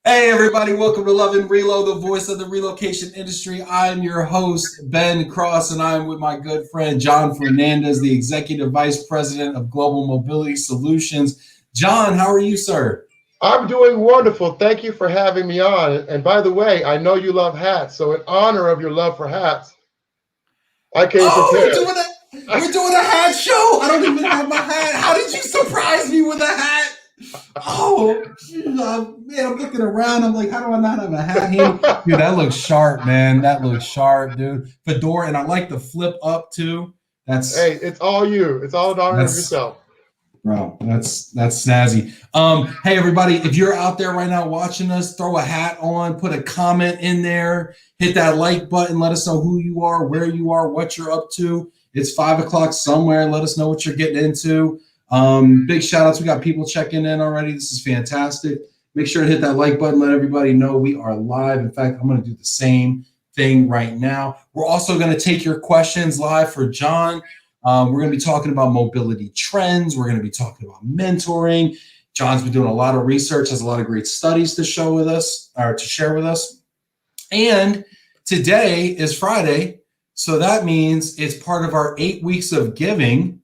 Hey everybody, welcome to Love and Relo, the voice of the relocation industry. I'm your host, Ben Cross, and I'm with my good friend, John Fernandez, the Executive Vice President of Global Mobility Solutions. John, how are you, sir? I'm doing wonderful. Thank you for having me on. And by the way, I know you love hats. So in honor of your love for hats, I came Oh, we're prepared. doing a we're doing a hat show. I don't even have my hat. How did you surprise me with a hat? Oh, man, I'm looking around. I'm like, how do I not have a hat handy? Dude, that looks sharp, man. That looks sharp, dude. Fedora, and I like the flip up too. Hey, That's it's all you. It's all in honor of that's yourself. Bro, that's snazzy. Hey everybody, if you're out there right now watching us, throw a hat on, put a comment in there, hit that like button, let us know who you are, where you are, what you're up to. It's 5 o'clock somewhere. Let us know what you're getting into. Big shout outs. We got people checking in already. This is fantastic. Make sure to hit that like button, let everybody know we are live. In fact, I'm going to do the same thing right now. We're also going to take your questions live for John. We're going to be talking about mobility trends. We're going to be talking about mentoring. John's been doing a lot of research, has a lot of great studies to show with us or to share with us. And today is Friday, so that means it's part of our 8 weeks of giving,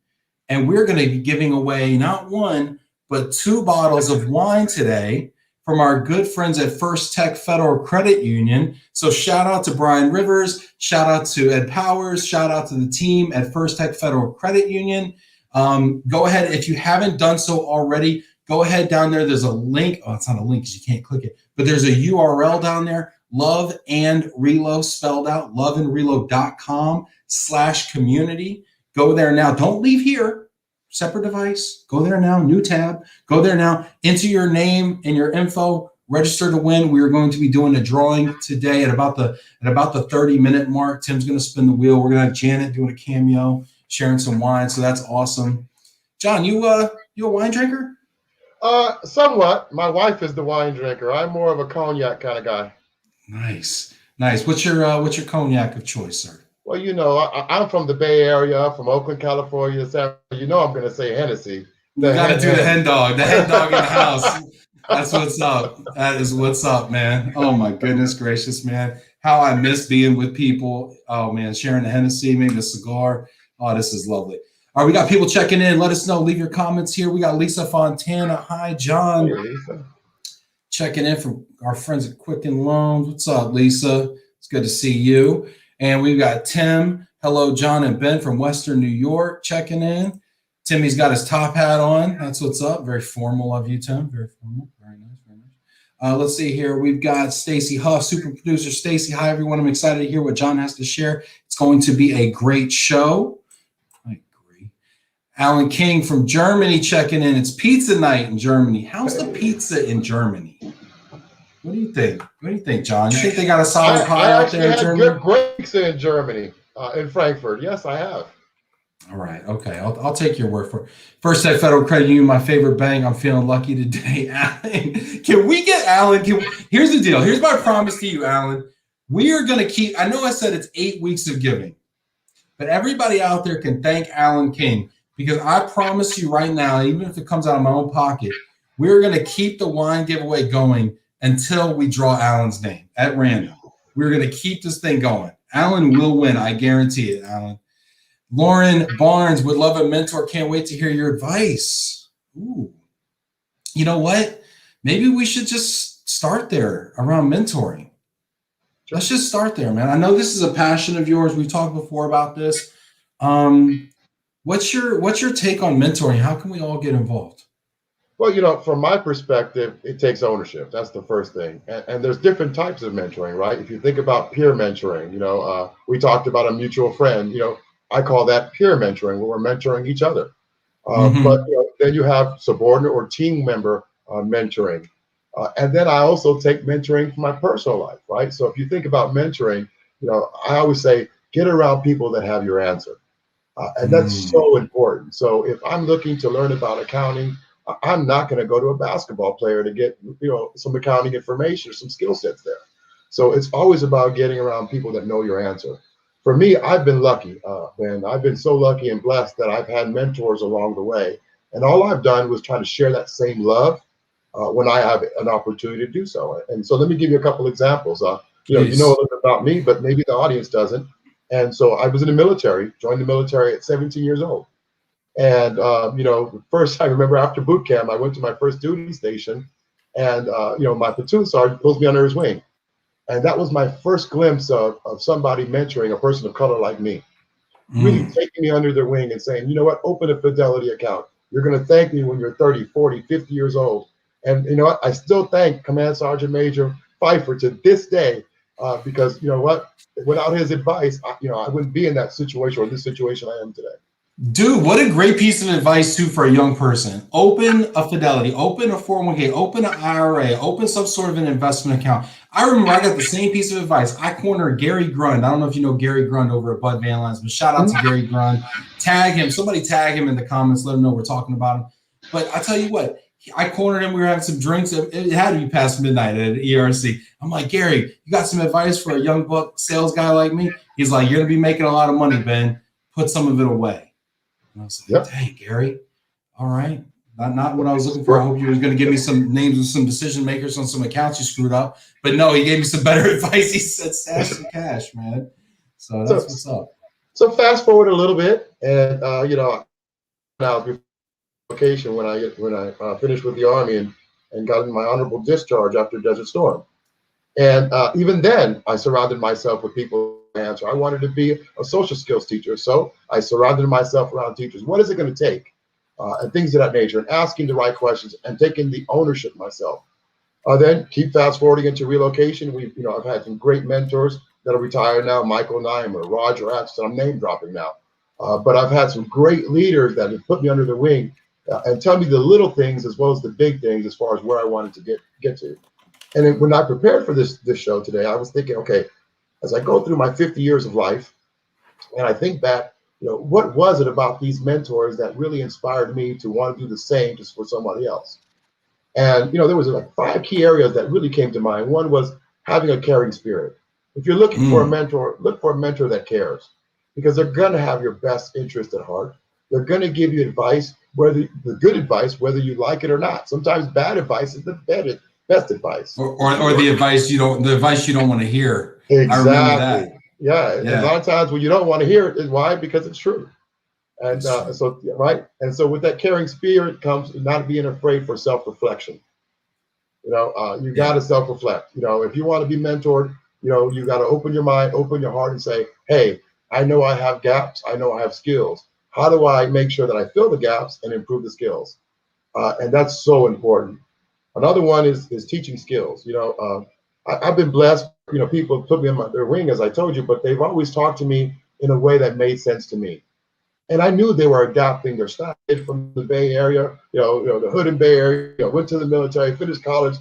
and we're going to be giving away not one, but 2 bottles of wine today from our good friends at First Tech Federal Credit Union. So shout out to Brian Rivers, shout out to Ed Powers, shout out to the team at First Tech Federal Credit Union. Go ahead, if you haven't done so already, go ahead down there. There's a link. Oh, it's not a link because you can't click it, but there's a URL down there, Love and Relo spelled out, loveandrelo.com/community. Go there now. Don't leave here. Separate device, go there now, new tab, go there now, enter your name and your info, register to win. We are going to be doing a drawing today at about the 30-minute mark. Tim's going to spin the wheel. We're going to have Janet doing a cameo, sharing some wine. So that's awesome. John, you a wine drinker? Somewhat. My wife is the wine drinker. I'm more of a cognac kind of guy. Nice. What's your cognac of choice, sir? Well, I'm from the Bay Area, from Oakland, California. I'm going to say Hennessy. We got to do the hen dog in the house. That's what's up. That is what's up, man. Oh my goodness gracious, man. How I miss being with people. Oh man, sharing the Hennessy, maybe a cigar. Oh, this is lovely. All right, we got people checking in. Let us know. Leave your comments here. We got Lisa Fontana. Hi, John. Hey, Lisa. Checking in from our friends at Quicken Loans. What's up, Lisa? It's good to see you. And we've got Tim. Hello, John and Ben from Western New York checking in. Timmy's got his top hat on. That's what's up. Very formal of you, Tim. Very formal. Very nice. Very nice. Let's see here. We've got Stacy Huff, super producer Stacy. Hi, everyone. I'm excited to hear what John has to share. It's going to be a great show. I agree. Alan King from Germany checking in. It's pizza night in Germany. How's the pizza in Germany? What do you think? What do you think, John? You think they got a solid pie out there in Germany? Good breaks in Germany, in Frankfurt. Yes, I have. All right. Okay. I'll take your word for it. First Tech Federal Credit Union, my favorite bank. I'm feeling lucky today. Alan, can we get Alan? Here's the deal. Here's my promise to you, Alan. We are going to keep, I know I said it's 8 weeks of giving, but everybody out there can thank Alan King, because I promise you right now, even if it comes out of my own pocket, we're going to keep the wine giveaway going until we draw Alan's name at random. We're going to keep this thing going. Alan will win. I guarantee it, Alan. Lauren Barnes would love a mentor. Can't wait to hear your advice. Ooh. You know what? Maybe we should just start there around mentoring. Let's just start there, man. I know this is a passion of yours. We've talked before about this. What's your take on mentoring? How can we all get involved? Well, from my perspective, it takes ownership. That's the first thing. And there's different types of mentoring, right? If you think about peer mentoring, we talked about a mutual friend, I call that peer mentoring, where we're mentoring each other. But then you have subordinate or team member mentoring. And then I also take mentoring from my personal life, right? So if you think about mentoring, I always say, get around people that have your answer. And that's so important. So if I'm looking to learn about accounting, I'm not going to go to a basketball player to get, some accounting information or some skill sets there. So it's always about getting around people that know your answer. For me, I've been lucky, Ben. I've been so lucky and blessed that I've had mentors along the way. And all I've done was try to share that same love when I have an opportunity to do so. And so let me give you a couple examples. You know a Please. little bit about me, but maybe the audience doesn't. And so I was in the military, joined the military at 17 years old. And first I remember after boot camp, I went to my first duty station, and my platoon sergeant pulls me under his wing, and that was my first glimpse of somebody mentoring a person of color like me, really taking me under their wing and saying, you know what, open a Fidelity account. You're going to thank me when you're 30, 40, 50 years old. And you know what, I still thank Command Sergeant Major Pfeiffer to this day, because you know what, without his advice, I wouldn't be in that situation or this situation I am today. Dude, what a great piece of advice too for a young person. Open a Fidelity, open a 401k, open an IRA, open some sort of an investment account. I remember I got the same piece of advice. I cornered Gary Grund. I don't know if you know Gary Grund over at Bud Van Lines, but shout out to Gary Grund. Tag him. Somebody tag him in the comments. Let him know we're talking about him. But I tell you what, I cornered him. We were having some drinks. It had to be past midnight at ERC. I'm like, Gary, you got some advice for a young buck sales guy like me? He's like, you're going to be making a lot of money, Ben. Put some of it away. And I was like, Yep. dang, Gary, all right. Not what I was looking for. I hope you were going to give me some names of some decision makers on some accounts you screwed up. But no, he gave me some better advice. He said, stash some cash, man. So that's what's up. So fast forward a little bit, and now location when I finished with the Army and got my honorable discharge after Desert Storm. And even then, I surrounded myself with people. Answer. I wanted to be a social skills teacher, so I surrounded myself around teachers. What is it going to take, and things of that nature, and asking the right questions and taking the ownership myself. Then keep fast forwarding into relocation. I've had some great mentors that are retired now, Michael Nymer, Roger Atchison. I'm name dropping now, but I've had some great leaders that have put me under their wing and tell me the little things as well as the big things as far as where I wanted to get to. And then when I prepared for this show today, I was thinking, okay, as I go through my 50 years of life, and I think back, what was it about these mentors that really inspired me to want to do the same just for somebody else? And, there was like 5 key areas that really came to mind. One was having a caring spirit. If you're looking for a mentor, look for a mentor that cares, because they're going to have your best interest at heart. They're going to give you advice, the good advice, whether you like it or not. Sometimes bad advice is the best advice. Or the advice you don't want to hear. Exactly. I remember that. Yeah. A lot of times when you don't want to hear it is why? Because it's true. And so right. And so with that caring spirit comes not being afraid for self-reflection. You got to self-reflect. If you want to be mentored, you got to open your mind, open your heart, and say, hey, I know I have gaps. I know I have skills. How do I make sure that I fill the gaps and improve the skills? And that's so important. Another one is teaching skills. I've been blessed. People put me on their wing, as I told you, but they've always talked to me in a way that made sense to me. And I knew they were adapting their style from the Bay Area, the Hood and Bay Area, went to the military, finished college,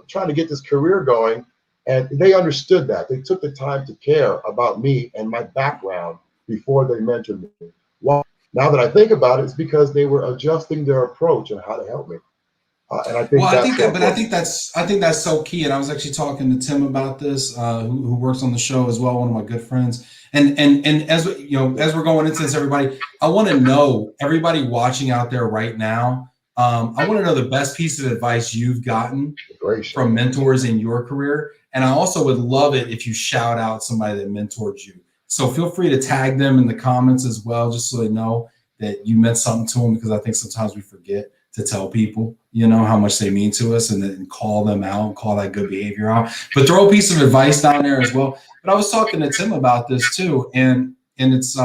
trying to get this career going. And they understood that. They took the time to care about me and my background before they mentored me. Well, now that I think about it, it's because they were adjusting their approach and how to help me. And I think I think that's so key. And I was actually talking to Tim about this, who works on the show as well, one of my good friends. And as as we're going into this, everybody, I want to know, everybody watching out there right now, I want to know the best piece of advice you've gotten from mentors in your career. And I also would love it if you shout out somebody that mentored you. So feel free to tag them in the comments as well, just so they know that you meant something to them, because I think sometimes we forget to tell people, how much they mean to us, and then call them out, call that good behavior out. But throw a piece of advice down there as well. But I was talking to Tim about this too, and it's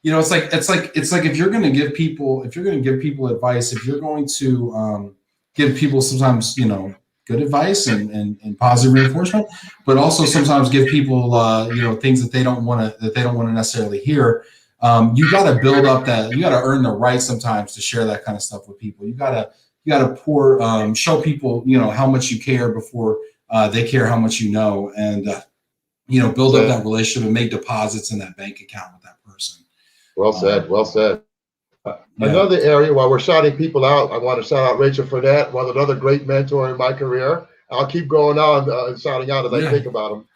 it's like if you're going to give people advice, if you're going to give people sometimes good advice and positive reinforcement, but also sometimes give people things that they don't want to necessarily hear. You got to build up that. You got to earn the right sometimes to share that kind of stuff with people. You got to show people how much you care before they care how much and build up that relationship and make deposits in that bank account with that person. Well said. Well said. Another area, while we're shouting people out, I want to shout out Rachel Fernandez, one another great mentor in my career. I'll keep going on shouting out as I think about them.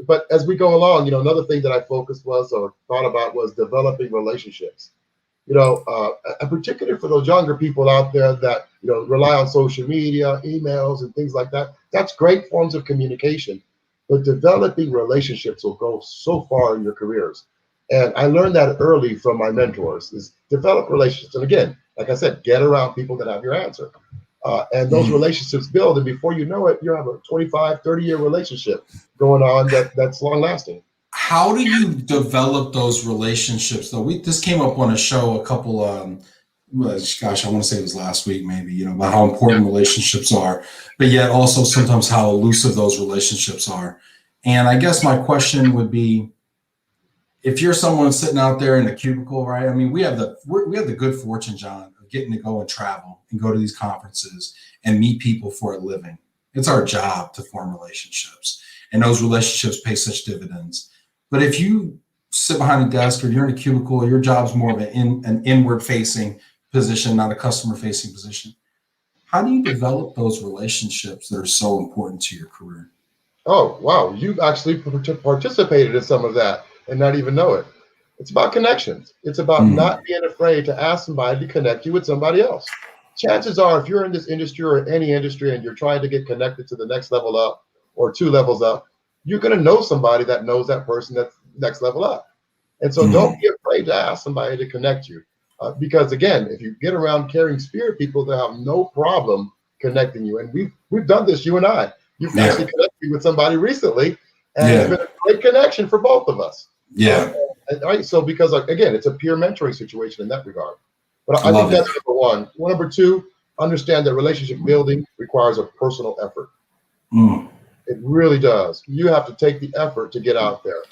But as we go along, another thing that I focused was or thought about was developing relationships. And particularly for those younger people out there that, rely on social media, emails, and things like that. That's great forms of communication, but developing relationships will go so far in your careers. And I learned that early from my mentors is develop relationships. And again, like I said, get around people that have your answer. And those relationships build. And before you know it, you have a 25, 30-year relationship going on that's long lasting. How do you develop those relationships though? This came up on a show a couple gosh, I want to say it was last week maybe, about how important relationships are, but yet also sometimes how elusive those relationships are. And I guess my question would be, if you're someone sitting out there in a cubicle, right? I mean, we have the good fortune, John, of getting to go and travel and go to these conferences and meet people for a living. It's our job to form relationships, and those relationships pay such dividends. But if you sit behind a desk or you're in a cubicle, your job's more of an inward-facing position, not a customer-facing position. How do you develop those relationships that are so important to your career? Oh, wow. You've actually participated in some of that and not even know it. It's about connections. It's about not being afraid to ask somebody to connect you with somebody else. Chances are, if you're in this industry or any industry and you're trying to get connected to the next level up or 2 levels up, you're going to know somebody that knows that person that's next level up. And so don't be afraid to ask somebody to connect you. Because again, if you get around caring spirit people, they'll have no problem connecting you. And we've done this, you and I. You've actually connected with somebody recently, and it's been a great connection for both of us. Yeah. Right. So because again, it's a peer mentoring situation in that regard. But I think that's number one. Number two, understand that relationship building requires a personal effort. It really does. You have to take the effort to get out there.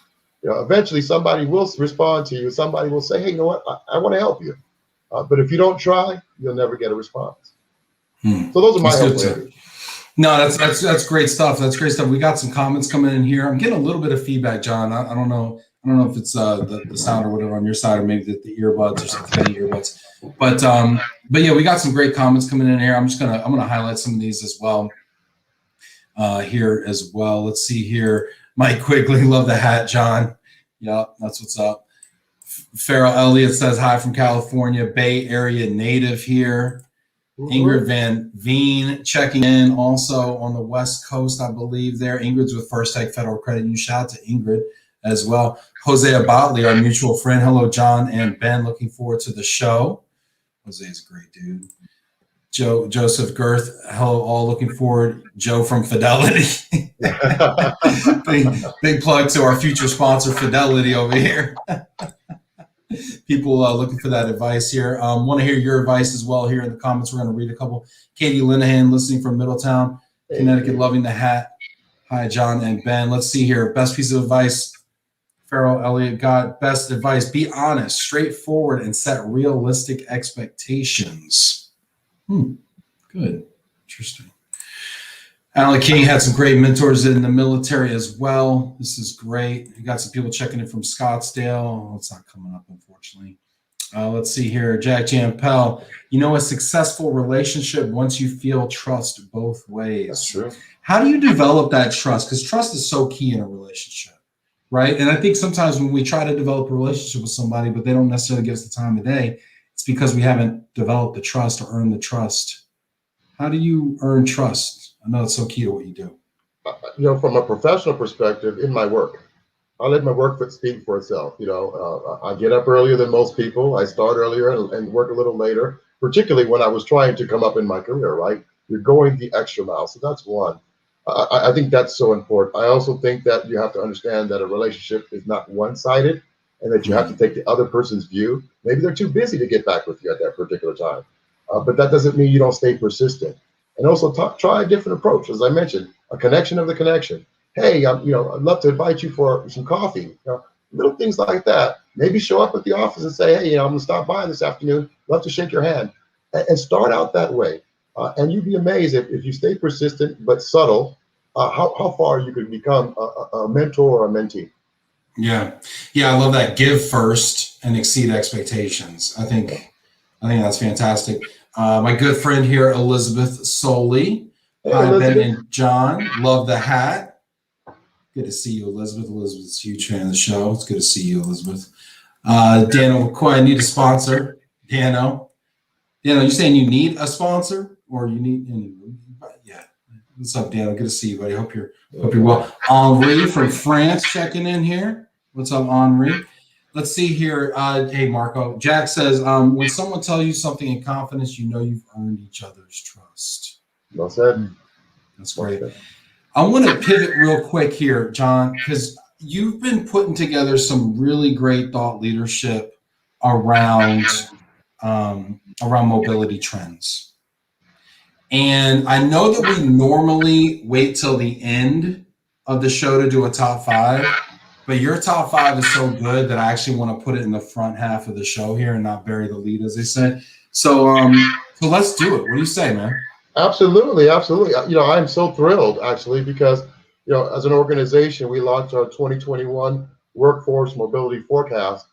Eventually somebody will respond to you. Somebody will say, hey, you know what? I want to help you. But if you don't try, you'll never get a response. So those are my helpful. No, that's great stuff. That's great stuff. We got some comments coming in here. I'm getting a little bit of feedback, John. I don't know if it's the sound or whatever on your side, or maybe the earbuds or something, earbuds. But yeah, we got some great comments coming in here. I'm gonna highlight some of these as well. Here as well. Let's see here. Mike Quigley, love the hat, John. Yep, that's what's up. Farrell Elliott says hi from California, Bay Area native here. Ingrid Van Veen checking in also on the West Coast, I believe there. Ingrid's with First Tech Federal Credit Union. Shout out to Ingrid as well. Hosea Botley, our mutual friend. Hello, John and Ben. Looking forward to the show. Jose's a great dude. Joseph Girth, hello all, looking forward. Joe from Fidelity. big plug to our future sponsor, Fidelity, over here. People looking for that advice here. Want to hear your advice as well here in the comments. We're going to read a couple. Katie Linehan, listening from Middletown, Connecticut, loving the hat. Hi, John and Ben. Let's see here. Best piece of advice Farrell Elliott got. Best advice: be honest, straightforward, and set realistic expectations. Good. Interesting. Alan King had some great mentors in the military as well. This is great. You got some people checking in from Scottsdale. Oh, it's not coming up, unfortunately. Let's see here. Jack Jampel, a successful relationship once you feel trust both ways. That's true. How do you develop that trust? Because trust is so key in a relationship, right? And I think sometimes when we try to develop a relationship with somebody, but they don't necessarily give us the time of day, it's because we haven't developed the trust or earned the trust. How do you earn trust? I know it's so key to what you do. From a professional perspective, in my work, I let my work speak for itself. I get up earlier than most people. I start earlier and work a little later, particularly when I was trying to come up in my career, right? You're going the extra mile. So that's one. I think that's so important. I also think that you have to understand that a relationship is not one-sided, and that you have to take the other person's view. Maybe they're too busy to get back with you at that particular time. But that doesn't mean you don't stay persistent. And also try a different approach. As I mentioned, a connection of the connection. Hey, I'd love to invite you for some coffee. Little things like that. Maybe show up at the office and say, hey, I'm going to stop by this afternoon. Love to shake your hand. And start out that way. And you'd be amazed if you stay persistent but subtle, how far you could become a mentor or a mentee. Yeah, I love that. Give first and exceed expectations. I think that's fantastic. My good friend here, Elizabeth Soley. Hey, hi, Elizabeth. Ben and John. Love the hat. Good to see you, Elizabeth. Elizabeth's a huge fan of the show. It's good to see you, Elizabeth. Daniel McCoy, I need a sponsor. Dano, you saying you need a sponsor or you need? Yeah. What's up, Dano? Good to see you, buddy. Hope you're well. Henri from France checking in here. What's up, Henri? Let's see here. Hey, Marco. Jack says, when someone tells you something in confidence, you know you've earned each other's trust. Well said. That's great. I want to pivot real quick here, John, because you've been putting together some really great thought leadership around mobility trends. And I know that we normally wait till the end of the show to do a top 5. But your top 5 is so good that I actually want to put it in the front half of the show here and not bury the lead, as they say. So let's do it. What do you say, man? Absolutely. I'm so thrilled, actually, because, as an organization, we launched our 2021 Workforce Mobility Forecast,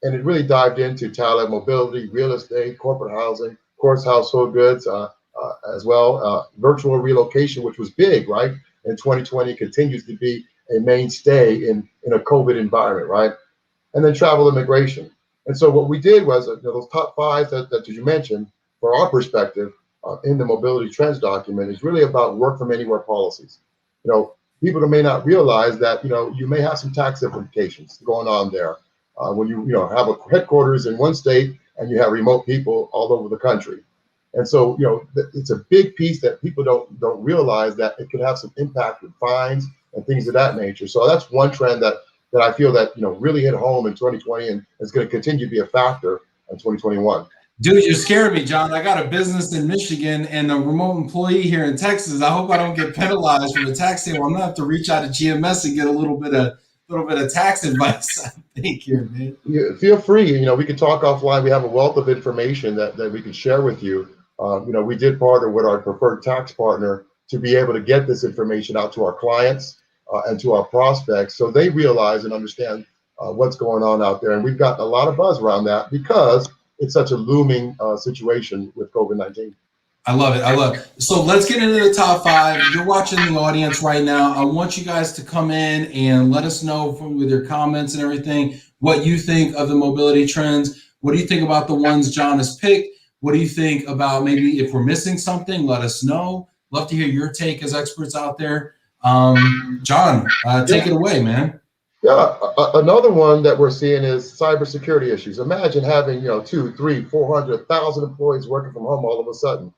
and it really dived into talent mobility, real estate, corporate housing, of course, household goods, as well, virtual relocation, which was big, right? In 2020, continues to be a mainstay in a COVID environment, right? And then travel immigration. And so what we did was, those top 5 that you mentioned, for our perspective, in the mobility trends document, is really about work from anywhere policies. People may not realize that, you may have some tax implications going on there when you have a headquarters in one state and you have remote people all over the country. And so, it's a big piece that people don't realize, that it could have some impact with fines and things of that nature. So that's one trend that I feel that really hit home in 2020 and is going to continue to be a factor in 2021. Dude, you're scaring me, John. I got a business in Michigan and a remote employee here in Texas. I hope I don't get penalized from a tax sale. I'm gonna have to reach out to GMS and get a little bit of tax advice. I think here, man. Yeah, feel free. We can talk offline. We have a wealth of information that we can share with you. We did partner with our preferred tax partner to be able to get this information out to our clients and to our prospects, so they realize and understand what's going on out there. And we've got a lot of buzz around that because it's such a looming situation with COVID-19. I love it. So let's get into the top 5. You're watching the audience right now. I want you guys to come in and let us know with your comments and everything what you think of the mobility trends. What do you think about the ones John has picked? What do you think about maybe if we're missing something? Let us know. Love to hear your take as experts out there. John, take it away, man. Yeah, another one that we're seeing is cybersecurity issues. Imagine having 200, 300, 400,000 employees working from home all of a sudden.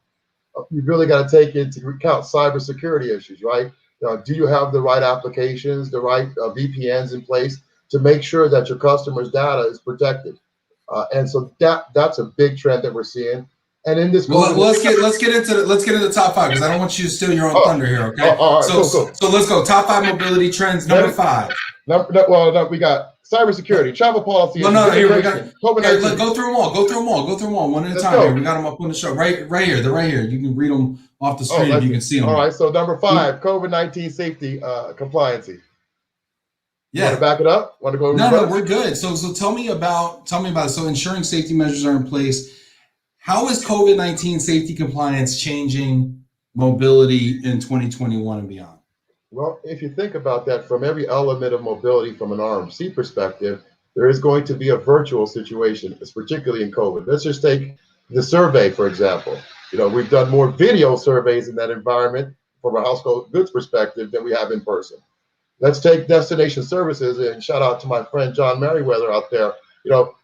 You really got to take into account cybersecurity issues, right? Do you have the right applications, the right VPNs in place to make sure that your customers' data is protected? And so that's a big trend that we're seeing. And in this, let's get into the top 5, because I don't want you to steal your own thunder here. Okay. All right, cool. So let's go. Top 5 mobility trends. Number 5. We got cybersecurity, travel policy. No. Here we got. Go through them all one at a time. Here, we got them up on the show. Right here. They're right here. You can read them off the screen if you can see them. All right. So number 5, COVID-19 safety compliancy. Yeah. Want to back it up? Want to go? No, we're good. So tell me about it. So ensuring safety measures are in place. How is COVID-19 safety compliance changing mobility in 2021 and beyond? Well, if you think about that, from every element of mobility from an RMC perspective, there is going to be a virtual situation, particularly in COVID. Let's just take the survey, for example. We've done more video surveys in that environment from a household goods perspective than we have in person. Let's take destination services, and shout out to my friend John Merriweather out there.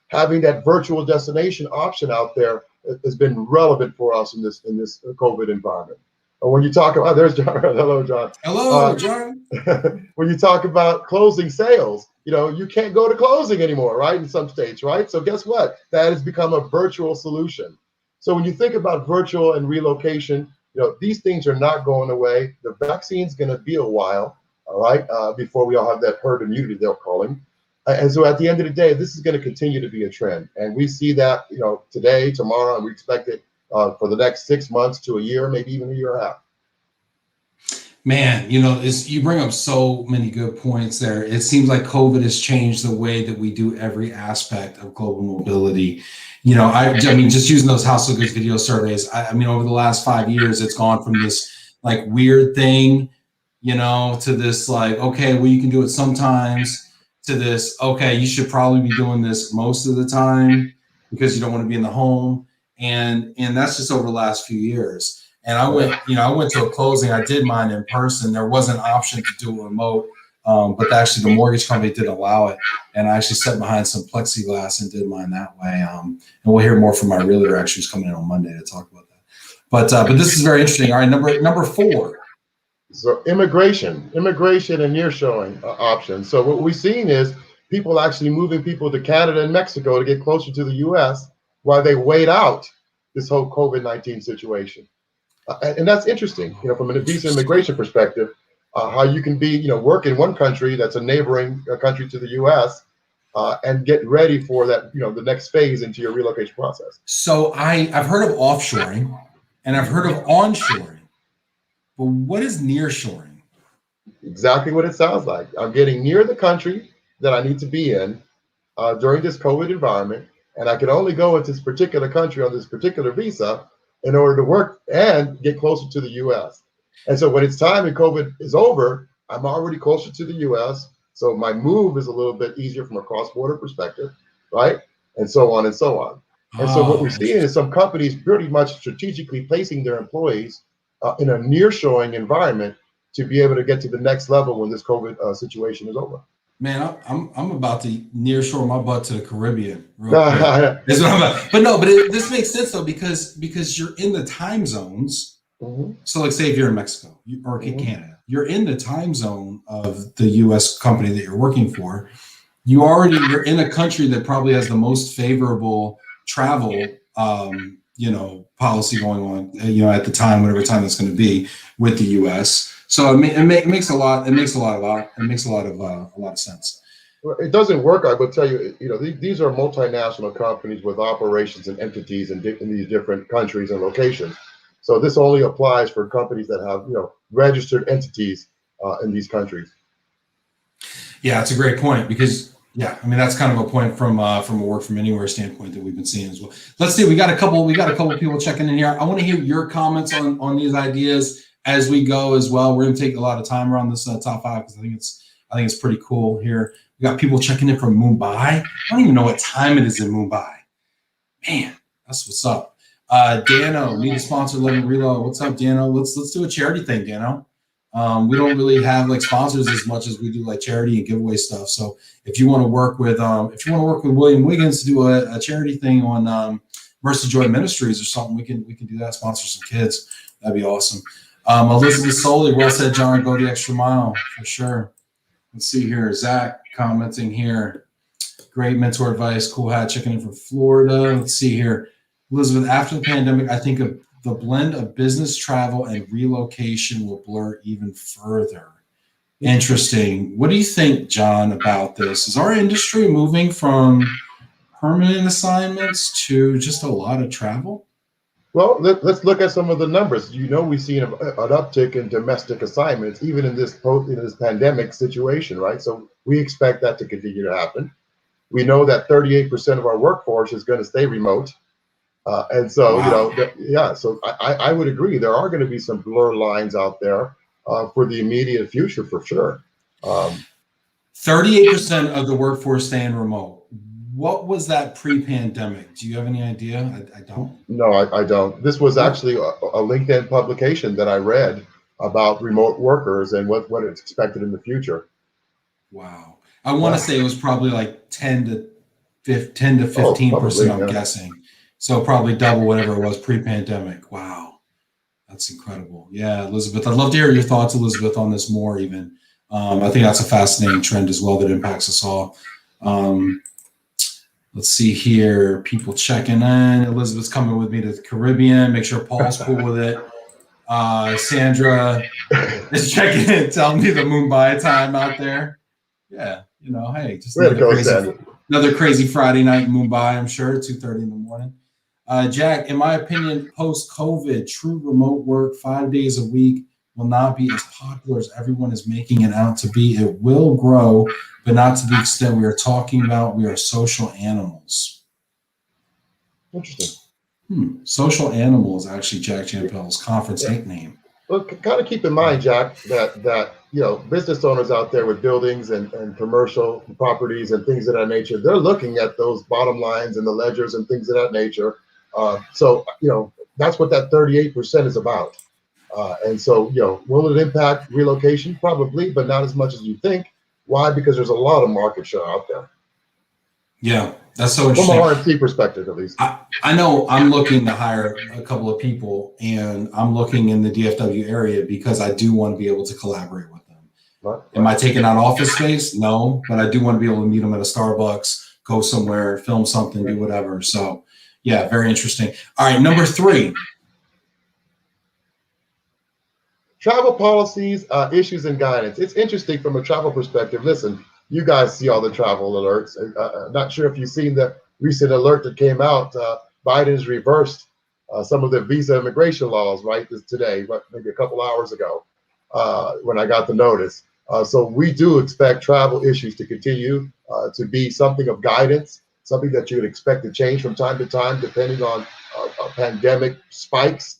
Having that virtual destination option out there has been relevant for us in this COVID environment. When you talk about, there's John. Hello, John. Hello, John. When you talk about closing sales, you can't go to closing anymore, right? In some states, right? So guess what? That has become a virtual solution. So when you think about virtual and relocation, these things are not going away. The vaccine's going to be a while, all right, before we all have that herd immunity they're calling. And so at the end of the day, this is going to continue to be a trend. And we see that, today, tomorrow, and we expect it for the next 6 months to a year, maybe even a year and a half. Man, you bring up so many good points there. It seems like COVID has changed the way that we do every aspect of global mobility. I mean, just using those household goods video surveys, I mean, over the last 5 years, it's gone from this like weird thing, to this like, okay, well, you can do it sometimes, to this, okay, you should probably be doing this most of the time. because you don't want to be in the home. And that's just over the last few years. And I went to a closing. I did mine in person. There was an option to do a remote, but actually the mortgage company didn't allow it. And I actually sat behind some plexiglass and did mine that way. And we'll hear more from my realtor. Actually, who's coming in on Monday to talk about that. But this is very interesting. All right, number 4. So immigration and nearshoring options. So what we've seen is people actually moving people to Canada and Mexico to get closer to the U.S. while they wait out this whole COVID-19 situation. And that's interesting, from a visa immigration perspective, how you can be, work in one country that's a neighboring country to the U.S. And get ready for that, the next phase into your relocation process. So I've heard of offshoring and I've heard of onshoring, but what is nearshoring? Exactly what it sounds like. I'm getting near the country that I need to be in during this COVID environment, and I can only go into this particular country on this particular visa in order to work and get closer to the U.S. And so when it's time and COVID is over, I'm already closer to the U.S. So my move is a little bit easier from a cross-border perspective, right? And so on and so on. And so what we're seeing is some companies pretty much strategically placing their employees in a nearshoring environment to be able to get to the next level when this COVID situation is over. Man, I'm about to nearshore my butt to the Caribbean real quick. That's what I'm about. But no, this makes sense though, because you're in the time zones. Mm-hmm. So like say if you're in Mexico or Canada, you're in the time zone of the US company that you're working for. You're in a country that probably has the most favorable travel policy going on, at the time, whatever time that's going to be with the US. So it makes a lot of sense. Well, it doesn't work. I will tell you, these are multinational companies with operations and entities in these different countries and locations. So this only applies for companies that have, registered entities in these countries. Yeah, it's a great point because, that's kind of a point from a work from anywhere standpoint that we've been seeing as well. Let's see, we got a couple people checking in here. I want to hear your comments on these ideas as we go as well. We're going to take a lot of time around this top 5 because I think it's pretty cool here. We got people checking in from Mumbai. I don't even know what time it is in Mumbai. Man, that's what's up. Dano, need a sponsor, LOVE+RELO. What's up, Dano? Let's do a charity thing, Dano. We don't really have like sponsors as much as we do like charity and giveaway stuff. So if you want to work with William Wiggins to do a charity thing on Mercy Joy Ministries or something, we can do that. Sponsor some kids. That'd be awesome. Elizabeth Soley, well said, John. Go the extra mile for sure. Let's see here. Zach commenting here. Great mentor advice. Cool hat. Checking in from Florida. Let's see here. Elizabeth, after the pandemic, I think of the blend of business travel and relocation will blur even further. Interesting. What do you think, John, about this? Is our industry moving from permanent assignments to just a lot of travel? Well, let's look at some of the numbers. We've seen an uptick in domestic assignments, even in this pandemic situation, right? So we expect that to continue to happen. We know that 38% of our workforce is going to stay remote. And so, wow. So I would agree. There are going to be some blur lines out there for the immediate future, for sure. 38% of the workforce staying remote. What was that pre-pandemic? Do you have any idea? I don't. No, I don't. This was actually a LinkedIn publication that I read about remote workers and what it's expected in the future. Wow. I want to say it was probably like 10 to 15%, I'm guessing. So probably double whatever it was pre-pandemic. Wow. That's incredible. Yeah, Elizabeth, I'd love to hear your thoughts, Elizabeth, on this more even. I think that's a fascinating trend as well that impacts us all. Let's see here. People checking in. Elizabeth's coming with me to the Caribbean. Make sure Paul's cool with it. Sandra is checking in, telling me the Mumbai time out there. Yeah, hey, just another crazy Friday night in Mumbai, I'm sure, 2:30 in the morning. Jack, in my opinion, post-COVID, true remote work 5 days a week will not be as popular as everyone is making it out to be. It will grow, but not to the extent we are talking about. We are social animals. Interesting. Social animal is actually Jack Champel's conference nickname. Well, kind of keep in mind, Jack, that business owners out there with buildings and commercial properties and things of that nature, they're looking at those bottom lines and the ledgers and things of that nature. So that's what that 38% is about. And so, will it impact relocation? Probably, but not as much as you think. Why? Because there's a lot of market share out there. Yeah, that's so interesting. From a RMC perspective, at least. I know I'm looking to hire a couple of people, and I'm looking in the DFW area because I do want to be able to collaborate with them. Right. Am I taking out office space? No, but I do want to be able to meet them at a Starbucks, go somewhere, film something, do whatever. So, yeah, very interesting. All right, number 3. Travel policies, issues, and guidance. It's interesting from a travel perspective. Listen, you guys see all the travel alerts. Not sure if you've seen the recent alert that came out. Biden's reversed some of the visa immigration laws, right, today, but maybe a couple hours ago when I got the notice. So we do expect travel issues to continue to be something of guidance, something that you would expect to change from time to time, depending on pandemic spikes.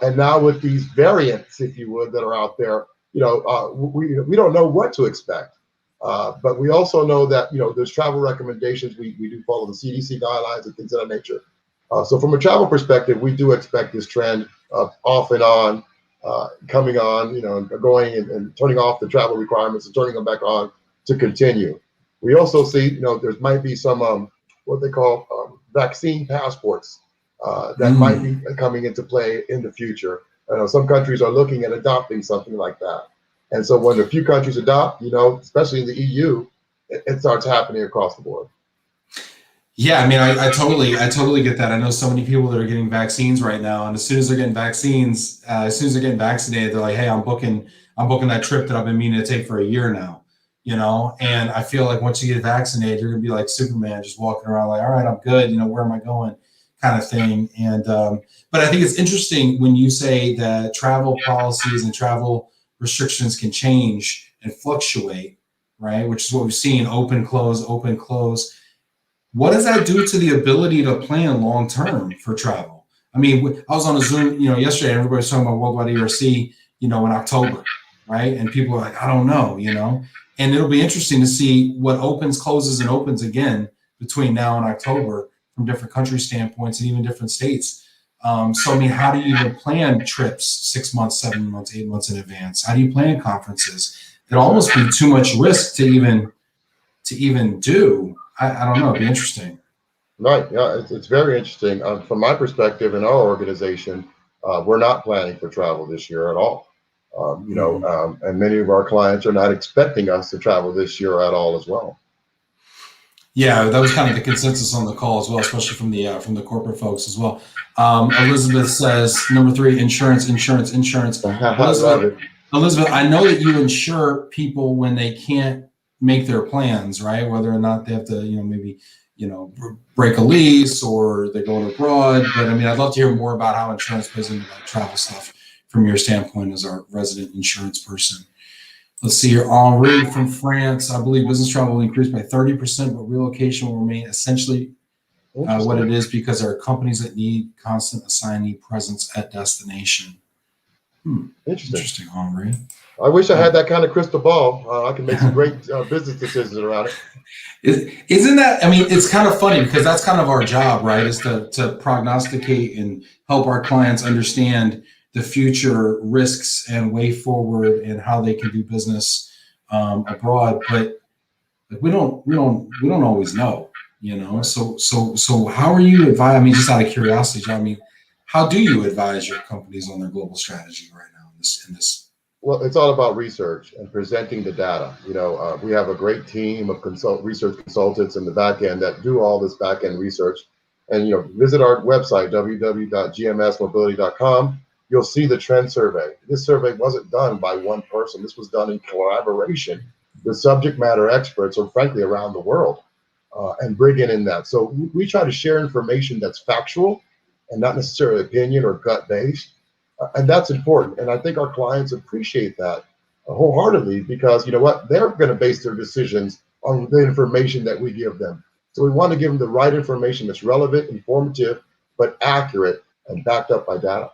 And now with these variants, if you would, that are out there, we don't know what to expect. But we also know that, there's travel recommendations. We do follow the CDC guidelines and things of that nature. So from a travel perspective, we do expect this trend of off and on, coming on, going and turning off the travel requirements and turning them back on to continue. We also see, there might be some what they call vaccine passports that might be coming into play in the future. I know some countries are looking at adopting something like that. And so when a few countries adopt, especially in the EU, it starts happening across the board. Yeah, I mean, I totally get that. I know so many people that are getting vaccines right now, and as soon as they're getting vaccines, as soon as they're getting vaccinated, they're like, "Hey, I'm booking that trip that I've been meaning to take for a year now." And I feel like once you get vaccinated, you're gonna be like Superman, just walking around like, "All right, I'm good. Where am I going?" kind of thing. And but I think it's interesting when you say that travel policies and travel restrictions can change and fluctuate, right? Which is what we've seen: open, close, open, close. What does that do to the ability to plan long term for travel? I mean, I was on a Zoom, yesterday, and everybody was talking about worldwide ERC, in October, right? And people are like, I don't know, and it'll be interesting to see what opens, closes, and opens again between now and October from different country standpoints and even different states. So, I mean, how do you even plan trips 6 months, 7 months, 8 months in advance? How do you plan conferences? It'll almost be too much risk to even do. I don't know. It'd be interesting. Right. Yeah, it's very interesting. From my perspective in our organization, we're not planning for travel this year at all. And many of our clients are not expecting us to travel this year at all as well. Yeah, that was kind of the consensus on the call as well, especially from the corporate folks as well. Elizabeth says, number 3, insurance. Elizabeth, I know that you insure people when they can't make their plans, right? Whether or not they have to, maybe, break a lease or they're going abroad. But I mean, I'd love to hear more about how insurance plays into that travel stuff from your standpoint as our resident insurance person. Let's see here. Henri from France. I believe business travel will increase by 30%, but relocation will remain essentially what it is because there are companies that need constant assignee presence at destination. Interesting, Henri. I wish I had that kind of crystal ball. I can make some great business decisions around it. Isn't that, I mean, it's kind of funny because that's kind of our job, right? Is to prognosticate and help our clients understand the future risks and way forward and how they can do business abroad. But we don't always know, So how are you advise? I mean, just out of curiosity, John, I mean, how do you advise your companies on their global strategy right now in this? Well, it's all about research and presenting the data. We have a great team of research consultants in the back end that do all this back end research. And visit our website, www.gmsmobility.com. You'll see the trend survey. This survey wasn't done by one person. This was done in collaboration with subject matter experts, or frankly, around the world, and bringing in that. So we try to share information that's factual and not necessarily opinion or gut based. And that's important. And I think our clients appreciate that wholeheartedly because they're going to base their decisions on the information that we give them. So we want to give them the right information that's relevant, informative, but accurate and backed up by data.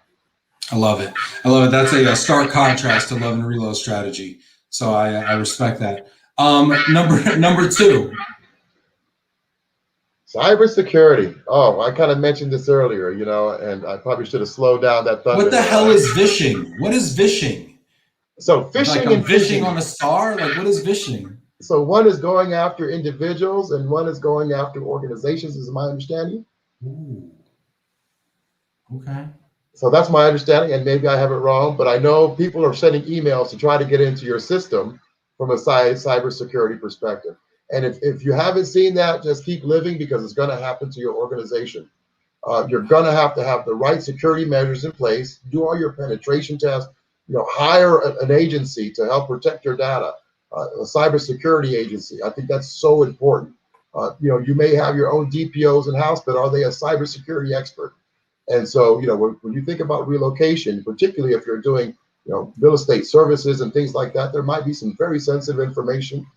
I love it. That's a stark contrast to Love and Reload strategy. So I respect that. Number two. Cybersecurity. Oh, I kind of mentioned this earlier, you know, and I probably should have slowed down that thunder. What the hell is vishing? What is vishing? So phishing like and vishing phishing on a star? Like, what is vishing? So one is going after individuals and one is going after organizations, is my understanding. Ooh. Okay. So that's my understanding, and maybe I have it wrong, but I know people are sending emails to try to get into your system from a cybersecurity perspective. And if you haven't seen that, just keep living, because it's going to happen to your organization. You're going to have the right security measures in place, do all your penetration tests, you know, hire an agency to help protect your data, a cybersecurity agency. I think that's so important. You know, you may have your own DPOs in-house, but are they a cybersecurity expert? And so, you know, when you think about relocation, particularly if you're doing, you know, real estate services and things like that, there might be some very sensitive information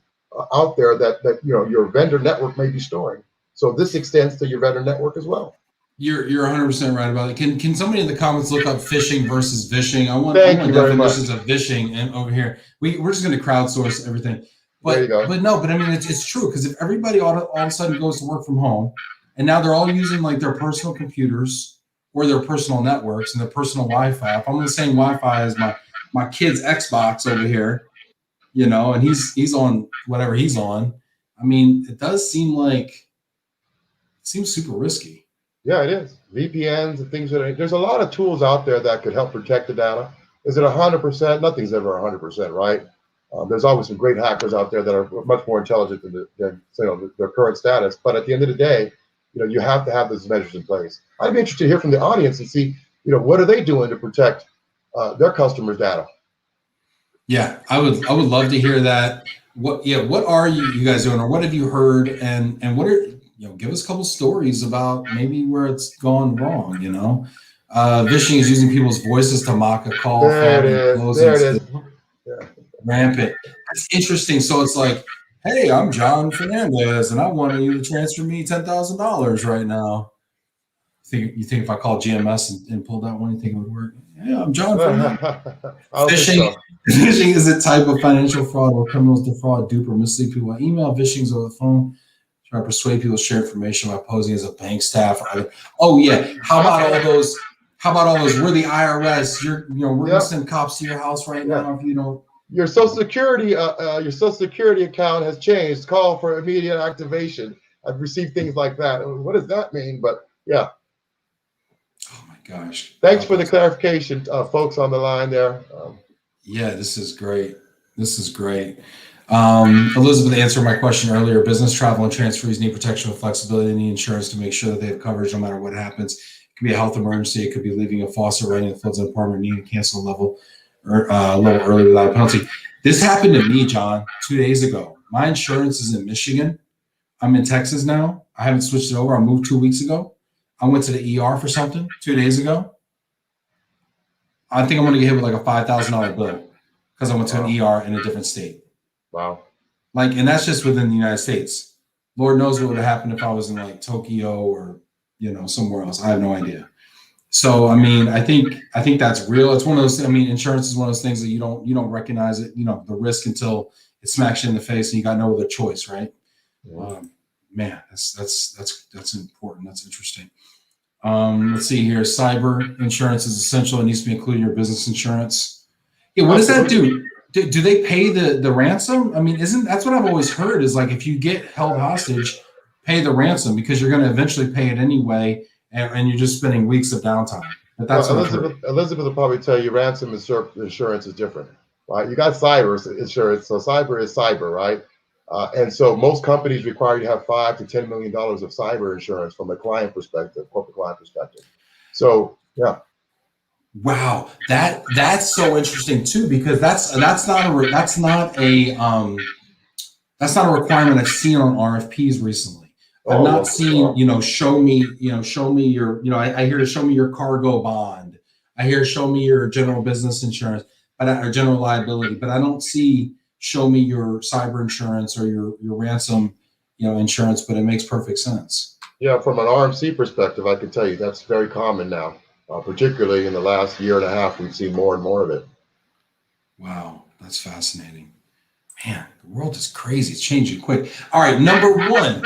out there that you know your vendor network may be storing. So this extends to your vendor network as well. You're 100% right about it. Can somebody in the comments look up phishing versus vishing? I want definitions of vishing, and over here we're just going to crowdsource everything. There you go. But no, but I mean it's true, because if everybody all of a sudden goes to work from home, and now they're all using like their personal computers or their personal networks and their personal Wi-Fi. If I'm on the same Wi-Fi as my kid's Xbox over here, you know, and he's on whatever he's on, I mean, it does seem like it seems super risky. Yeah, it is. VPNs and things there's a lot of tools out there that could help protect the data. Is it 100%? Nothing's ever 100%, right? There's always some great hackers out there that are much more intelligent than you know, their current status. But at the end of the day, you know, you have to have those measures in place. I'd be interested to hear from the audience and see, you know, what are they doing to protect their customers' data? Yeah, I would love to hear that. What are you guys doing, or what have you heard, and what are, you know, give us a couple stories about maybe where it's gone wrong, you know. Vishing is using people's voices to mock a call. There it is. Yeah. Rampant. That's interesting. So it's like, hey, I'm John Fernandez, and I want you to transfer me $10,000 right now. You think if I called GMS and pulled that one, you think it would work? Yeah, I'm John Fernandez. Phishing is a type of financial fraud where criminals defraud, dupe, or mislead people by email. Phishing is over the phone, try to persuade people to share information by posing as a bank staff. Oh yeah, how about all those? We're the IRS. We're gonna send cops to your house right now if you don't. Your Social Security account has changed. Call for immediate activation. I've received things like that. What does that mean? But yeah. Oh my gosh. Thanks for the clarification, folks on the line there. Yeah, this is great. Elizabeth answered my question earlier. Business travel and transferees need protection with flexibility and need insurance to make sure that they have coverage no matter what happens. It could be a health emergency. It could be leaving a faucet running that floods an apartment, needing to cancel a level early without a penalty. This happened to me, John, 2 days ago. My insurance is in Michigan. I'm in Texas now. I haven't switched it over. I moved 2 weeks ago. I went to the ER for something 2 days ago. I think I'm going to get hit with like a $5,000 bill because I went to an ER in a different state. Wow. Like, and that's just within the United States. Lord knows what would have happened if I was in like Tokyo or, you know, somewhere else. I have no idea. So, I mean, I think that's real. It's one of those, I mean, insurance is one of those things that you don't recognize it, you know, the risk until it smacks you in the face and you got no other choice, right? Yeah. Man, that's important. That's interesting. Let's see here. Cyber insurance is essential. It needs to be included in your business insurance. Yeah, what does that do? Do they pay the ransom? I mean, that's what I've always heard is like if you get held hostage, pay the ransom because you're going to eventually pay it anyway, and you're just spending weeks of downtime. But that's what Elizabeth will probably tell you ransom insurance is different, right? You got cyber insurance, so cyber is cyber, right? And so most companies require you to have $5 to $10 million of cyber insurance from a client perspective, corporate client perspective. So yeah. Wow, that's so interesting too, because that's not a requirement I've seen on RFPs recently. I've not seen, you know, show me your, you know, I hear to show me your cargo bond. I hear show me your general business insurance, or general liability, but I don't see show me your cyber insurance or your ransom, you know, insurance, but it makes perfect sense. Yeah, from an RMC perspective, I can tell you that's very common now. Particularly in the last year and a half, we've seen more and more of it. Wow, that's fascinating. Man, the world is crazy. It's changing quick. All right, number one.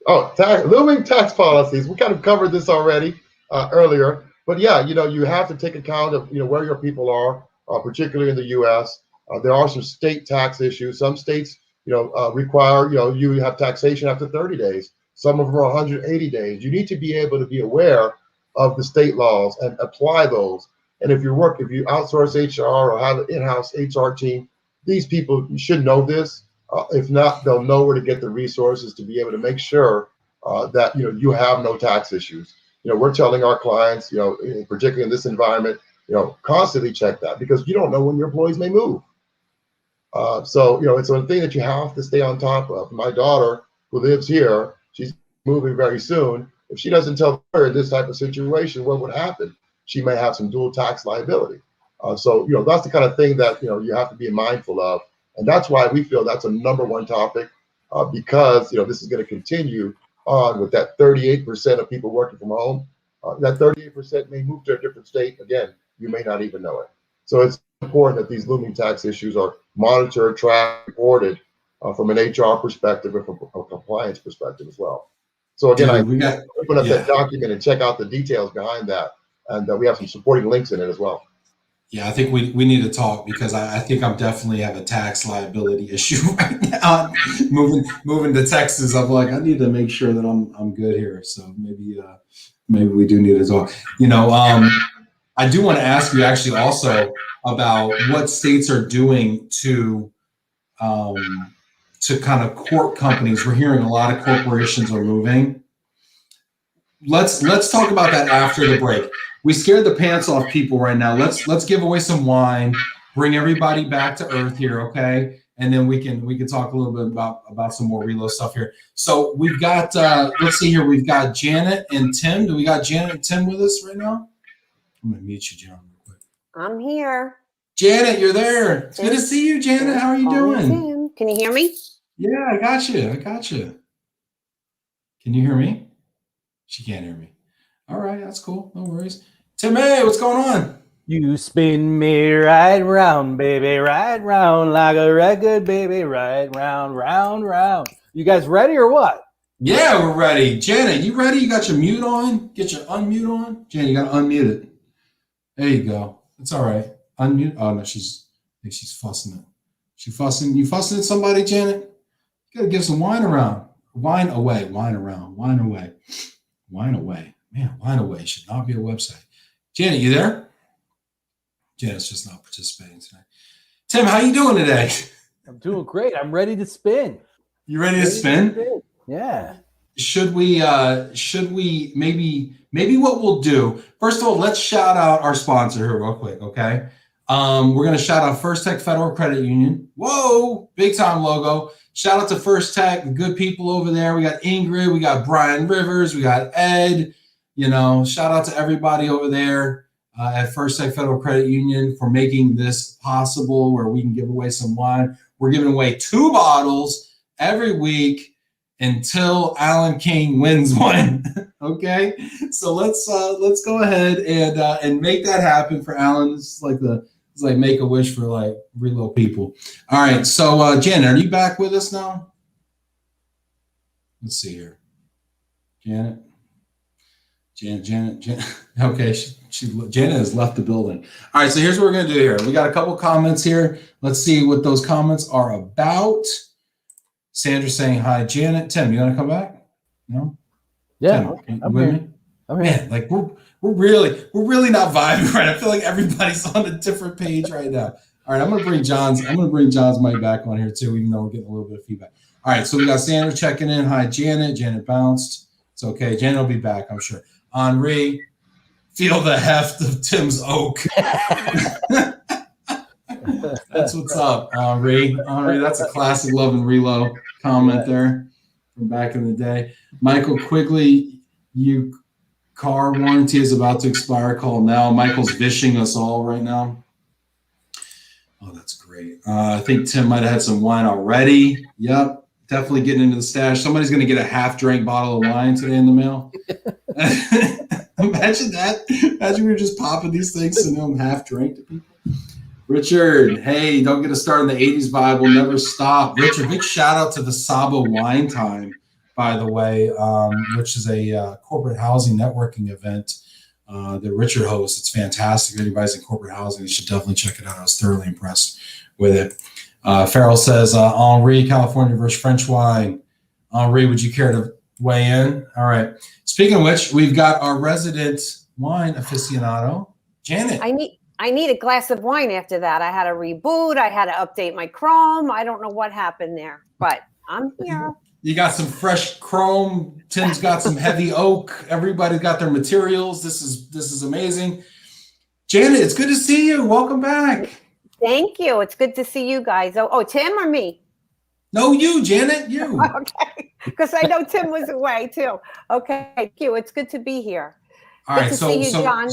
Oh, looming tax policies. We kind of covered this already earlier, but yeah, you have to take account of where your people are, particularly in the U.S. There are some state tax issues. Some states, require you have taxation after 30 days. Some of them are 180 days. You need to be able to be aware of the state laws and apply those. And if you outsource HR or have an in-house HR team, these people should know this. If not, they'll know where to get the resources to be able to make sure that you have no tax issues. We're telling our clients, particularly in this environment, constantly check that, because you don't know when your employees may move. So it's a thing that you have to stay on top of. My daughter, who lives here, she's moving very soon. If she doesn't tell her in this type of situation, what would happen? She may have some dual tax liability. So that's the kind of thing that you have to be mindful of. And that's why we feel that's a number one topic, because this is going to continue on with that 38% of people working from home. That 38% may move to a different state. Again, you may not even know it. So it's important that these looming tax issues are monitored, tracked, reported from an HR perspective and from a compliance perspective as well. So again, Dude, I open up that document and check out the details behind that. And we have some supporting links in it as well. Yeah, I think we need to talk, because I think I'm definitely have a tax liability issue right now. Moving to Texas, I'm like, I need to make sure that I'm good here. So maybe we do need to talk. I do want to ask you actually also about what states are doing to kind of court companies. We're hearing a lot of corporations are moving. Let's talk about that after the break. We scared the pants off people right now. Let's give away some wine, bring everybody back to earth here, okay? And then we can talk a little bit about some more reload stuff here. So we've got let's see here. We've got Janet and Tim. Do we got Janet and Tim with us right now? I'm gonna mute you, John, real quick. I'm here. Janet, you're there. It's good to see you, Janet. How are you doing? Can you hear me? Yeah, I got you. Can you hear me? She can't hear me. All right, that's cool. No worries. Tim, hey, what's going on? You spin me right round, baby, right round like a record, baby, right round, round, round. You guys ready or what? Yeah, we're ready. Janet, you ready? You got your mute on? Get your unmute on? Janet, you got to unmute it. There you go. It's all right. Unmute. Oh, no, I think she's fussing it. You fussing at somebody, Janet? You got to give some wine around. Wine away. Wine around. Wine away. Wine away. Man, wine away should not be a website. Janet, you there? Janet's just not participating tonight. Tim, how you doing today? I'm doing great. I'm ready to spin. You ready to spin? Yeah. Should we maybe what we'll do, first of all, let's shout out our sponsor here real quick, okay? We're going to shout out First Tech Federal Credit Union. Whoa, big time logo. Shout out to First Tech, the good people over there. We got Ingrid, we got Brian Rivers, we got Ed. Shout out to everybody over there at First Tech Federal Credit Union for making this possible, where we can give away some wine. We're giving away 2 bottles every week until Alan King wins one. Okay, so let's go ahead and make that happen for Alan. It's like make a wish for like real people. All right, so Janet, are you back with us now? Let's see here, Janet. Okay, Janet has left the building. All right, so here's what we're gonna do here. We got a couple comments here. Let's see what those comments are about. Sandra's saying hi, Janet. Tim, you want to come back? No. Yeah. Tim, Okay. you with me? Man, like we're really not vibing right. I feel like everybody's on a different page right now. All right, I'm gonna bring John's mic back on here too, even though we're getting a little bit of feedback. All right, so we got Sandra checking in. Hi, Janet. Janet bounced. It's okay. Janet will be back, I'm sure. Henri, feel the heft of Tim's oak. That's what's up, Henri. Henri, that's a classic Love and Relo comment there from back in the day. Michael Quigley, you car warranty is about to expire. Call now. Michael's vishing us all right now. Oh, that's great. I think Tim might have had some wine already. Yep. Definitely getting into the stash. Somebody's going to get a half-drank bottle of wine today in the mail. Imagine that. Imagine we were just popping these things and them half-drank to people. Richard, hey, don't get us started in the 80s vibe. We'll never stop. Richard, big shout out to the Saba Wine Time, by the way, which is a corporate housing networking event that Richard hosts. It's fantastic. If anybody's in corporate housing, you should definitely check it out. I was thoroughly impressed with it. Farrell says, Henri, California versus French wine. Henri, would you care to weigh in? All right. Speaking of which, we've got our resident wine aficionado, Janet. I need a glass of wine after that. I had to reboot. I had to update my Chrome. I don't know what happened there, but I'm here. You got some fresh Chrome. Tim's got some heavy oak. Everybody's got their materials. This is amazing. Janet, it's good to see you. Welcome back. Thank you. It's good to see you guys. Oh, Tim or me? No, you, Janet, you. Okay, because I know Tim was away too. Okay, thank you. It's good to be here. All good right, to so see you, John.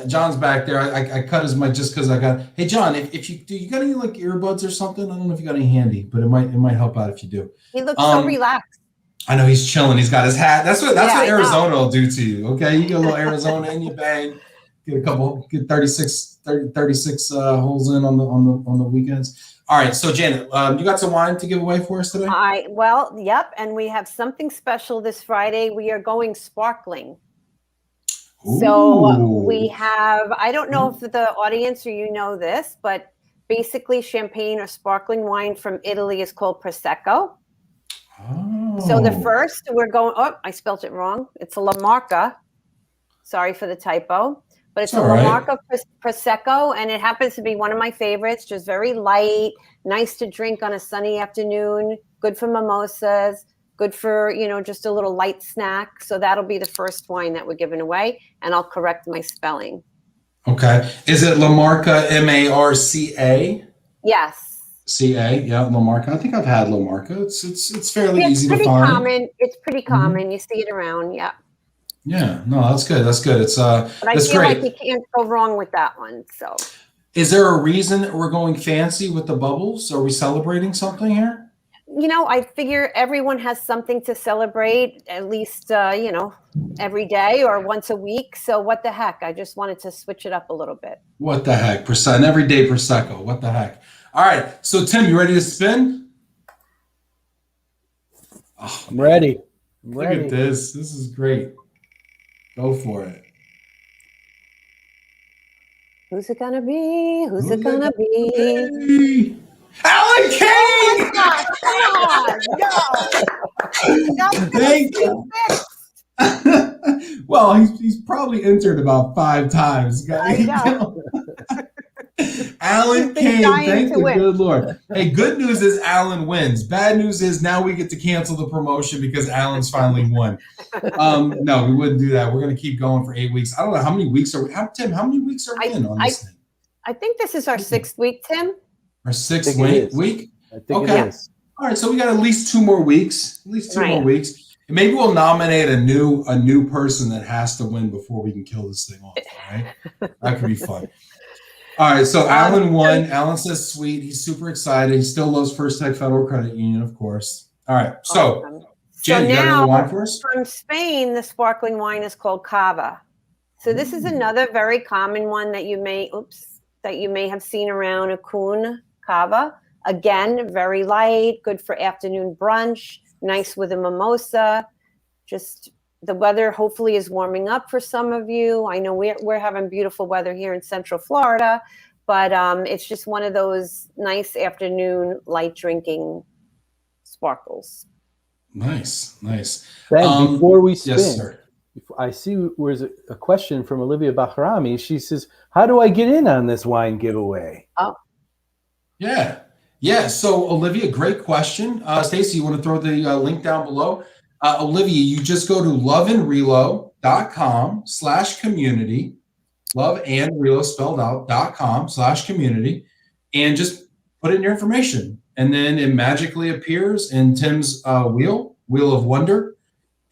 John's back there. I cut his mic just because I got. Hey, John, if you got any like earbuds or something? I don't know if you got any handy, but it might help out if you do. He looks so relaxed. I know he's chilling. He's got his hat. That's what I Arizona know. will do to you. Okay, you get a little Arizona in you, bang. Get 36 holes in on the weekends. All right, so Janet, you got some wine to give away for us today? Yep, and we have something special this Friday. We are going sparkling. Ooh. So we have, I don't know if the audience or you know this, but basically champagne or sparkling wine from Italy is called Prosecco. Oh. So the first we're going, I spelled it wrong. It's a La Marca. Sorry for the typo. But it's a La Marca Prosecco, and it happens to be one of my favorites. Just very light, nice to drink on a sunny afternoon, good for mimosas, good for, just a little light snack. So that'll be the first wine that we're giving away, and I'll correct my spelling. Okay. Is it La Marca, Marca? Yes. CA, yeah, La Marca. I think I've had La Marca. It's fairly easy to find. It's pretty common. You see it around, yeah. Yeah, no, that's good. That's good. But I feel like you can't go wrong with that one. So, is there a reason that we're going fancy with the bubbles? Are we celebrating something here? I figure everyone has something to celebrate at least, every day or once a week. So what the heck? I just wanted to switch it up a little bit. What the heck? An everyday Prosecco. What the heck? All right. So Tim, you ready to spin? Oh, I'm ready. Look at this. This is great. Go for it. Who's it gonna be? Who's it gonna be? Alan King! Oh my God, no! Thank you. Well, he's probably entered about 5 times. I know. Alan King, thank the good Lord. Hey, good news is Alan wins. Bad news is now we get to cancel the promotion because Alan's finally won. No, we wouldn't do that. We're going to keep going for 8 weeks. I don't know how many weeks are we. Tim, how many weeks are we in on this thing? I think this is our 6th week, Tim. Our 6th week? I think it is. All right, so we got at least 2 more weeks. At least 2 more weeks. And maybe we'll nominate a new person that has to win before we can kill this thing off. All right, that could be fun. All right, so Alan won. Alan says sweet. He's super excited. He still loves First Tech Federal Credit Union, of course. All right, so Jen, you got another wine for us? From Spain, the sparkling wine is called Cava. So this is another very common one that you may have seen around, a Kuhn Cava. Again, very light, good for afternoon brunch, nice with a mimosa. Just the weather hopefully is warming up for some of you. I know we're having beautiful weather here in Central Florida, but it's just one of those nice afternoon light drinking sparkles. Nice. Ben, before we spin, yes, sir. I see there's a question from Olivia Bahrami. She says, how do I get in on this wine giveaway? Oh. Yeah. So Olivia, great question. Stacy, you want to throw the link down below? Olivia, you just go to loveandrelo.com/community, love and relo spelled out .com/community, and just put in your information. And then it magically appears in Tim's wheel of wonder.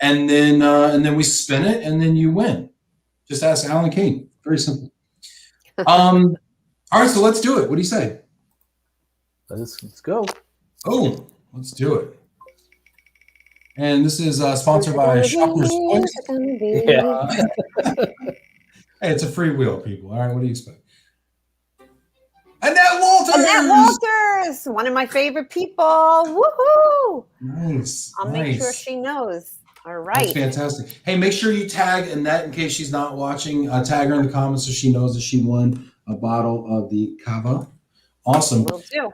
And then we spin it and then you win. Just ask Alan King. Very simple. All right, so let's do it. What do you say? Let's go. Oh, let's do it. And this is sponsored by Shoppers Choice. Yeah. Hey, it's a free wheel, people. All right, what do you expect? Annette Walters. Annette Walters, one of my favorite people. Woohoo! Nice. I'll make sure she knows. All right. That's fantastic. Hey, make sure you tag Annette in case she's not watching. Tag her in the comments so she knows that she won a bottle of the cava. Awesome. Will do.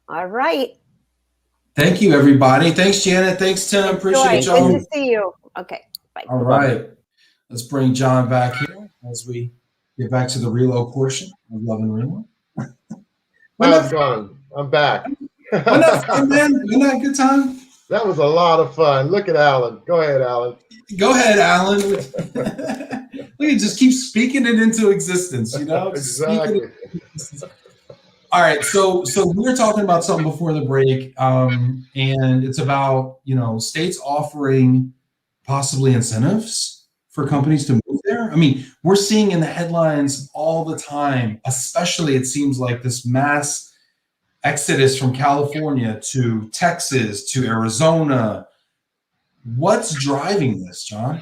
All right. Thank you, everybody. Thanks, Janet. Thanks, Tim. Appreciate y'all. Good to see you. Okay. Bye. All right. Let's bring John back here as we get back to the reload portion of Love and Relo. How's it going? I'm back. Wasn't that fun, man? Wasn't that a good time? That was a lot of fun. Look at Alan. Go ahead, Alan. Go ahead, Alan. Look, just keep speaking it into existence, you know? Exactly. All right, so we were talking about something before the break, and it's about, you know, states offering possibly incentives for companies to move there. I mean, we're seeing in the headlines all the time, especially it seems like this mass exodus from California to Texas to Arizona. What's driving this, John?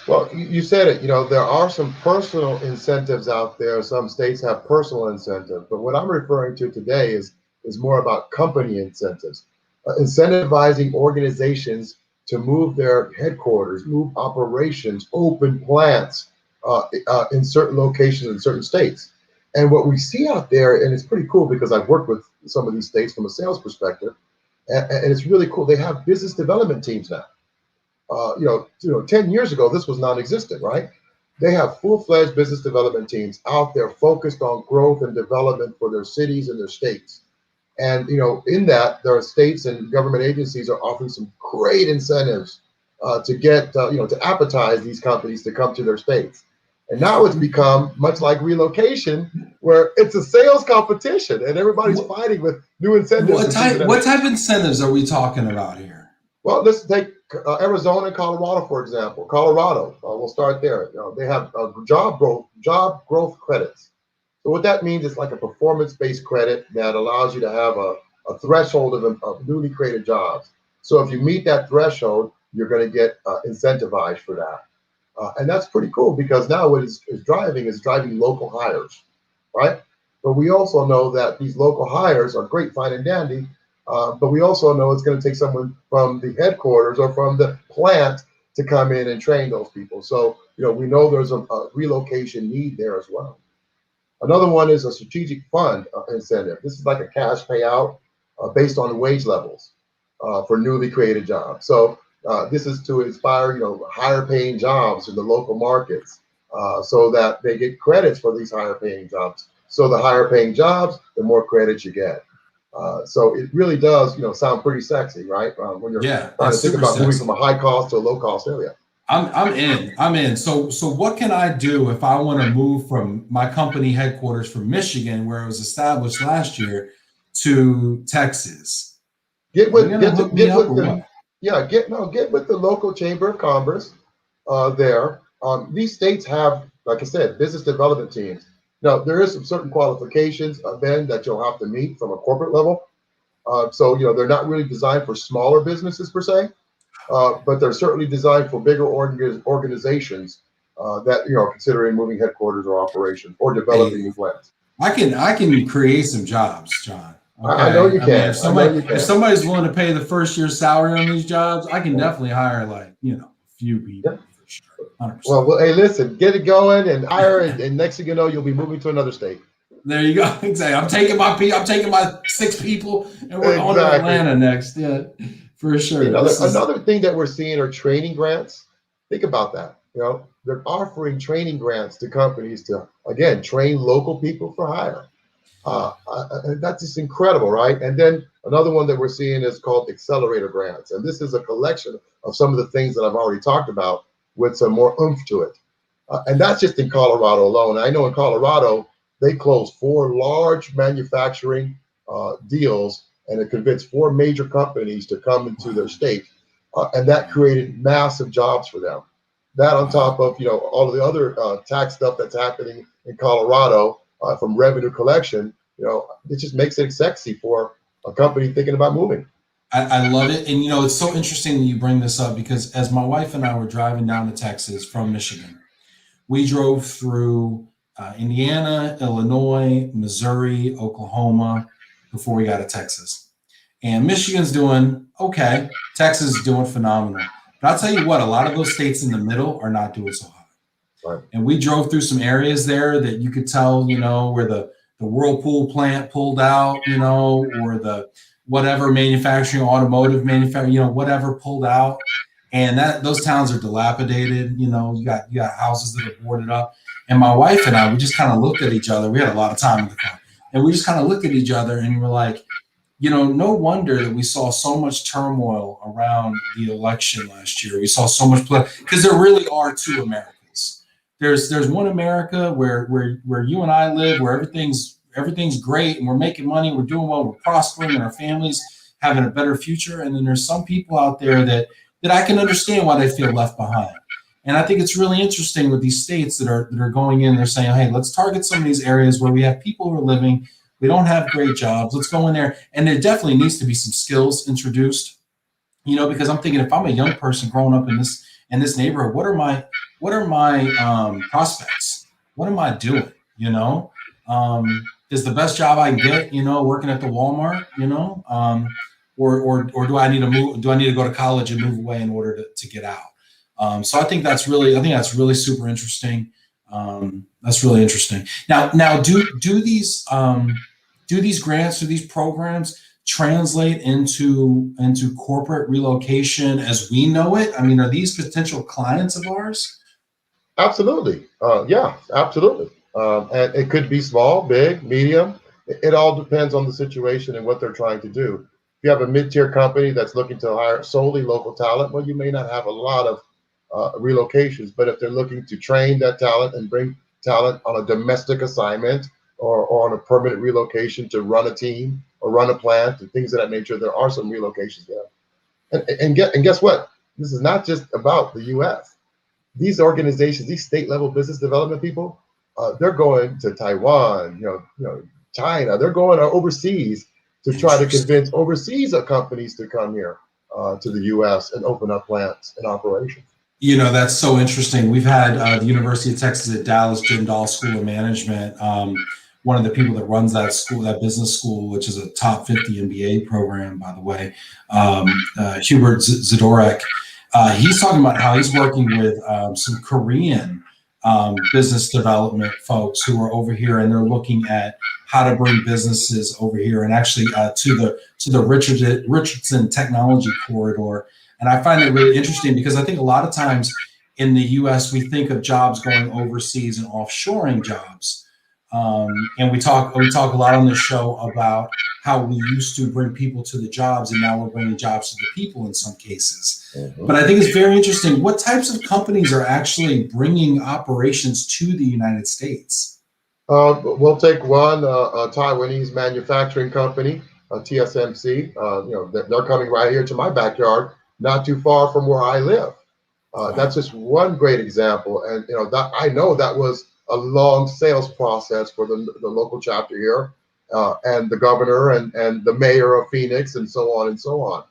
Well, you said it, you know, there are some personal incentives out there. Some states have personal incentives, but what I'm referring to today is more about company incentives, incentivizing organizations to move their headquarters, move operations, open plants in certain locations in certain states. And what we see out there, and it's pretty cool because I've worked with some of these states from a sales perspective, and it's really cool. They have business development teams now. 10 years ago, this was non-existent, right? They have full-fledged business development teams out there focused on growth and development for their cities and their states. And, you know, in that, there are states and government agencies are offering some great incentives to get, to appetize these companies to come to their states. And now it's become much like relocation, where it's a sales competition and everybody's fighting with new incentives. What type of incentives are we talking about here? Well, let's take Arizona and Colorado, for example. Colorado, we'll start there. You know, they have job growth credits. So what that means is like a performance-based credit that allows you to have a threshold of newly created jobs. So if you meet that threshold, you're going to get incentivized for that. And that's pretty cool because now what is driving local hires, right? But we also know that these local hires are great, fine and dandy, but we also know it's going to take someone from the headquarters or from the plant to come in and train those people. So, you know, we know there's a relocation need there as well. Another one is a strategic fund incentive. This is like a cash payout based on wage levels for newly created jobs. So this is to inspire, you know, higher paying jobs in the local markets so that they get credits for these higher paying jobs. So the higher paying jobs, the more credits you get. So it really does, you know, sound pretty sexy, right? When you're trying to think about moving from a high cost to a low cost area. I'm in. So what can I do if I want to move from my company headquarters from Michigan, where it was established last year, to Texas? Get with the local chamber of commerce there. These states have, like I said, business development teams. Now, there is some certain qualifications, Ben, that you'll have to meet from a corporate level. So, you know, they're not really designed for smaller businesses per se, but they're certainly designed for bigger organizations that, you know, are considering moving headquarters or operations or developing new plants. I can create some jobs, John. Okay? I know you can. If somebody's willing to pay the first year's salary on these jobs, I can definitely hire a few people. Yeah. For sure. 100%. Well, hey, listen, get it going and hire, and next thing you know, you'll be moving to another state. There you go. Exactly. I'm taking my 6 people, and we're on to Atlanta next. Yeah, for sure. Another thing that we're seeing are training grants. Think about that. You know, they're offering training grants to companies to, again, train local people for hire. That's just incredible, right? And then another one that we're seeing is called accelerator grants. And this is a collection of some of the things that I've already talked about with some more oomph to it. And that's just in Colorado alone. I know in Colorado, they closed 4 large manufacturing deals, and it convinced 4 major companies to come into their state. And that created massive jobs for them. That on top of, you know, all of the other tax stuff that's happening in Colorado from revenue collection, you know, it just makes it sexy for a company thinking about moving. I love it. And, you know, it's so interesting that you bring this up because as my wife and I were driving down to Texas from Michigan, we drove through Indiana, Illinois, Missouri, Oklahoma, before we got to Texas. And Michigan's doing okay. Texas is doing phenomenal. But I'll tell you what, a lot of those states in the middle are not doing so hot. Right. And we drove through some areas there that you could tell, where the Whirlpool plant pulled out, or the whatever manufacturing, automotive manufacturing, whatever pulled out. And those towns are dilapidated. You got houses that are boarded up. And my wife and I, we just kind of looked at each other. We had a lot of time in the car. And we just kind of looked at each other and we're like, no wonder that we saw so much turmoil around the election last year. We saw so much because there really are two Americas. There's one America where you and I live, where everything's great and we're making money, we're doing well, we're prospering, and our families having a better future. And then there's some people out there that I can understand why they feel left behind. And I think it's really interesting with these states that are going in. They're saying, hey, let's target some of these areas where we have people who are living. We don't have great jobs. Let's go in there. And there definitely needs to be some skills introduced, because I'm thinking if I'm a young person growing up in this neighborhood, what are my prospects? What am I doing? Is the best job I can get, working at the Walmart, or do I need to move? Do I need to go to college and move away in order to get out? So I think that's really super interesting. That's really interesting. Now, do these grants, do these programs translate into corporate relocation as we know it? I mean, are these potential clients of ours? Absolutely. Yeah, absolutely. And it could be small, big, medium. It all depends on the situation and what they're trying to do. If you have a mid-tier company that's looking to hire solely local talent, well, you may not have a lot of relocations. But if they're looking to train that talent and bring talent on a domestic assignment or on a permanent relocation to run a team or run a plant and things of that nature, there are some relocations there. And guess what? This is not just about the U.S. These organizations, these state-level business development people, they're going to Taiwan, China. They're going overseas to try to convince overseas companies to come here to the U.S. and open up plants and operations. That's so interesting. We've had the University of Texas at Dallas, Jim Dahl School of Management. One of the people that runs that school, that business school, which is a top 50 MBA program, by the way, Hubert Zadorek. He's talking about how he's working with some Korean business development folks who are over here, and they're looking at how to bring businesses over here and actually to the Richardson Technology Corridor. And I find it really interesting because I think a lot of times in the U.S. we think of jobs going overseas and offshoring jobs, and we talk a lot on this show about how we used to bring people to the jobs and now we're bringing jobs to the people in some cases. Mm-hmm. But I think it's very interesting. What types of companies are actually bringing operations to the United States? We'll take one, a Taiwanese manufacturing company, TSMC. They're coming right here to my backyard, not too far from where I live. That's just one great example. And that I know that was a long sales process for the local chapter here, and the governor and the mayor of Phoenix and so on and so on.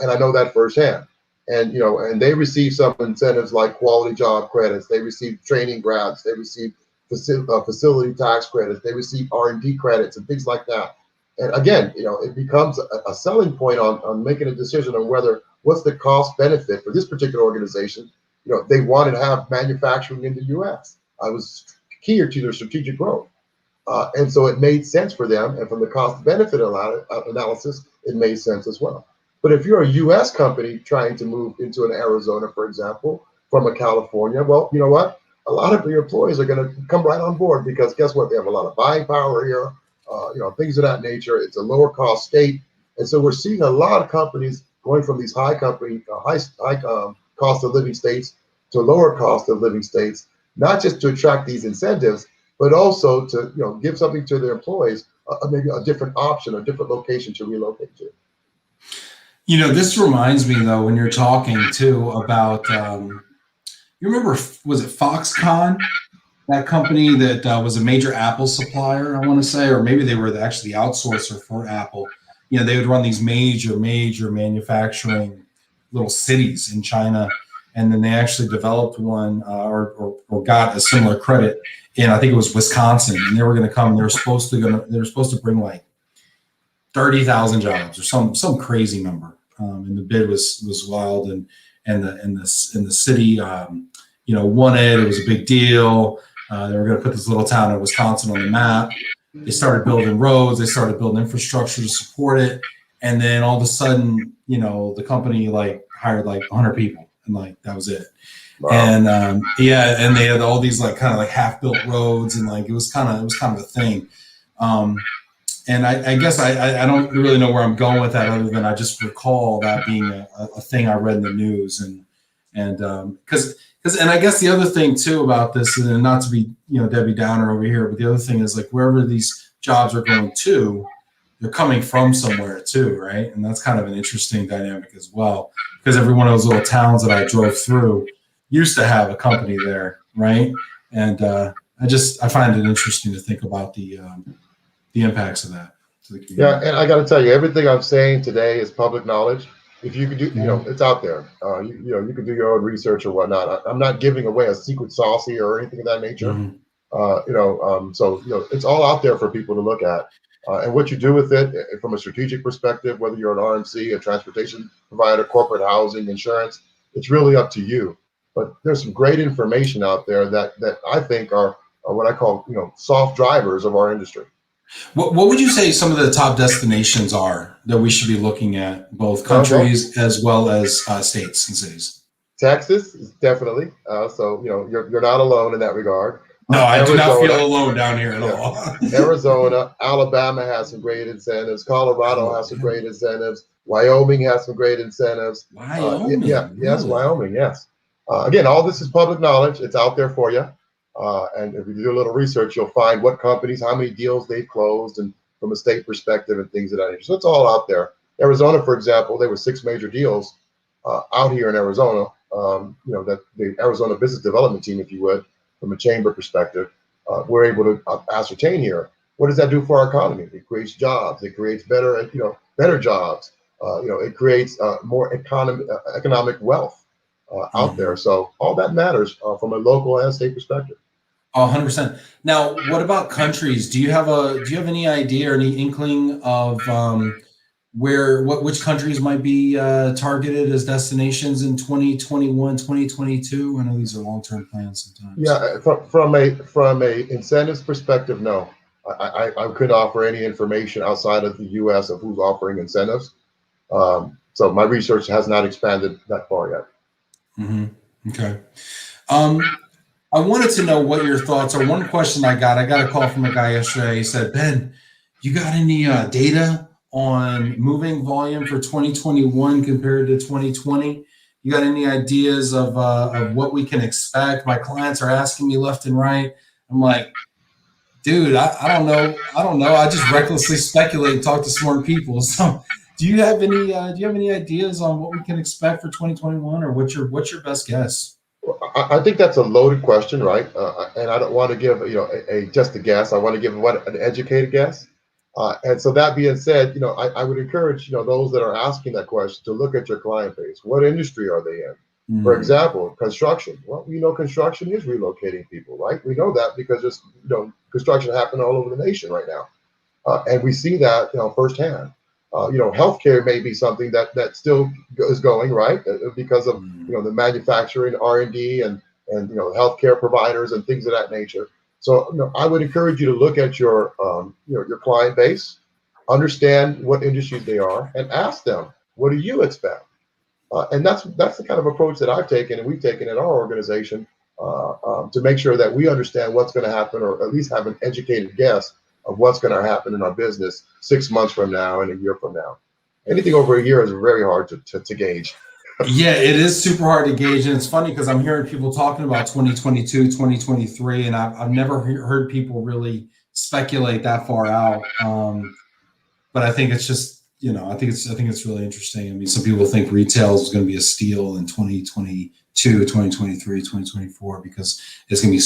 And I know that firsthand. And and they receive some incentives like quality job credits. They receive training grants. They receive facility tax credits. They receive R&D credits and things like that. And again, it becomes a selling point on making a decision on what's the cost benefit for this particular organization. They wanted to have manufacturing in the U.S. I was key to their strategic growth. And so it made sense for them. And from the cost benefit analysis, it made sense as well. But if you're a U.S. company trying to move into an Arizona, for example, from a California, well, you know what? A lot of your employees are going to come right on board because guess what? They have a lot of buying power here, things of that nature. It's a lower cost state. And so we're seeing a lot of companies going from these high cost of living states to lower cost of living states, not just to attract these incentives, but also to give something to their employees, maybe a different option, a different location to relocate to. This reminds me though, when you're talking too about, you remember, was it Foxconn, that company that was a major Apple supplier, I want to say, or maybe they were actually the outsourcer for Apple. They would run these major manufacturing little cities in China. and then they actually developed one or got a similar credit in, I think it was Wisconsin, and they were going to come. They were supposed to bring like 30,000 jobs or some crazy number, and the bid was wild, and the city won it. It was a big deal. They were going to put this little town in Wisconsin on the map. They started building roads. They started building infrastructure to support it. And then all of a sudden, the company like hired like 100 people, and like that was it. Wow. And and they had all these like kind of like half-built roads, and like it was kind of a thing. And I guess I don't really know where I'm going with that, other than I just recall that being a thing I read in the news, and I guess the other thing too about this, and not to be Debbie Downer over here, but the other thing is like wherever these jobs are going to, they're coming from somewhere too, right? And that's kind of an interesting dynamic as well, because every one of those little towns that I drove through used to have a company there, right? And I find it interesting to think about the impacts of that to the community. Yeah, and I got to tell you, everything I'm saying today is public knowledge. If you could do, it's out there. You can do your own research or whatnot. I'm not giving away a secret sauce here or anything of that nature. Mm-hmm. So it's all out there for people to look at. And what you do with it from a strategic perspective, whether you're an RMC, a transportation provider, corporate housing, insurance, it's really up to you. But there's some great information out there that I think are what I call soft drivers of our industry. What would you say some of the top destinations are that we should be looking at, both countries as well as states and cities? Texas is definitely. So you're not alone in that regard. No, I do not feel alone down here at all. Arizona, Alabama has some great incentives. Colorado has some great incentives. Wyoming has some great incentives. Wyoming? Yes, Wyoming, yes. Again, all this is public knowledge. It's out there for you. And if you do a little research, you'll find what companies, how many deals they've closed, and from a state perspective and things of that nature. So it's all out there. Arizona, for example, there were 6 major deals out here in Arizona. That the Arizona Business Development Team, if you would, from a chamber perspective, we're able to ascertain here. What does that do for our economy? It creates jobs. It creates better jobs. It creates more economic wealth out there. So all that matters from a local and state perspective. 100%. Now, what about countries? Do you have any idea or any inkling of which countries might be targeted as destinations in 2021, 2022? I know these are long-term plans sometimes. Yeah, from a incentives perspective, no. I couldn't offer any information outside of the U.S. of who's offering incentives. So my research has not expanded that far yet. Mm-hmm. Okay. I wanted to know what your thoughts are. One question I got a call from a guy yesterday. He said, Ben, you got any data on moving volume for 2021 compared to 2020? You got any ideas of what we can expect? My clients are asking me left and right. I'm like, dude, I don't know. I just recklessly speculate and talk to smart people. So do you have any ideas on what we can expect for 2021, or what's your best guess? I think that's a loaded question, right? And I don't want to give just a guess. I want to give an educated guess. And so that being said, I would encourage those that are asking that question to look at your client base. What industry are they in? Mm-hmm. For example, construction. Well, we know construction is relocating people, right? We know that because there's construction happening all over the nation right now, and we see that firsthand. Healthcare may be something that still is going, right, because of the manufacturing, R&D, and healthcare providers and things of that nature. So I would encourage you to look at your client base, understand what industries they are, and ask them, what do you expect? And that's the kind of approach that I've taken and we've taken in our organization to make sure that we understand what's going to happen, or at least have an educated guess of what's going to happen in our business 6 months from now and a year from now. Anything over a year is very hard to gauge. Yeah, it is super hard to gauge. And it's funny because I'm hearing people talking about 2022, 2023, and I've never heard people really speculate that far out. But I think it's just, I think it's really interesting. I mean, some people think retail is going to be a steal in 2022, 2023, 2024, because it's going to be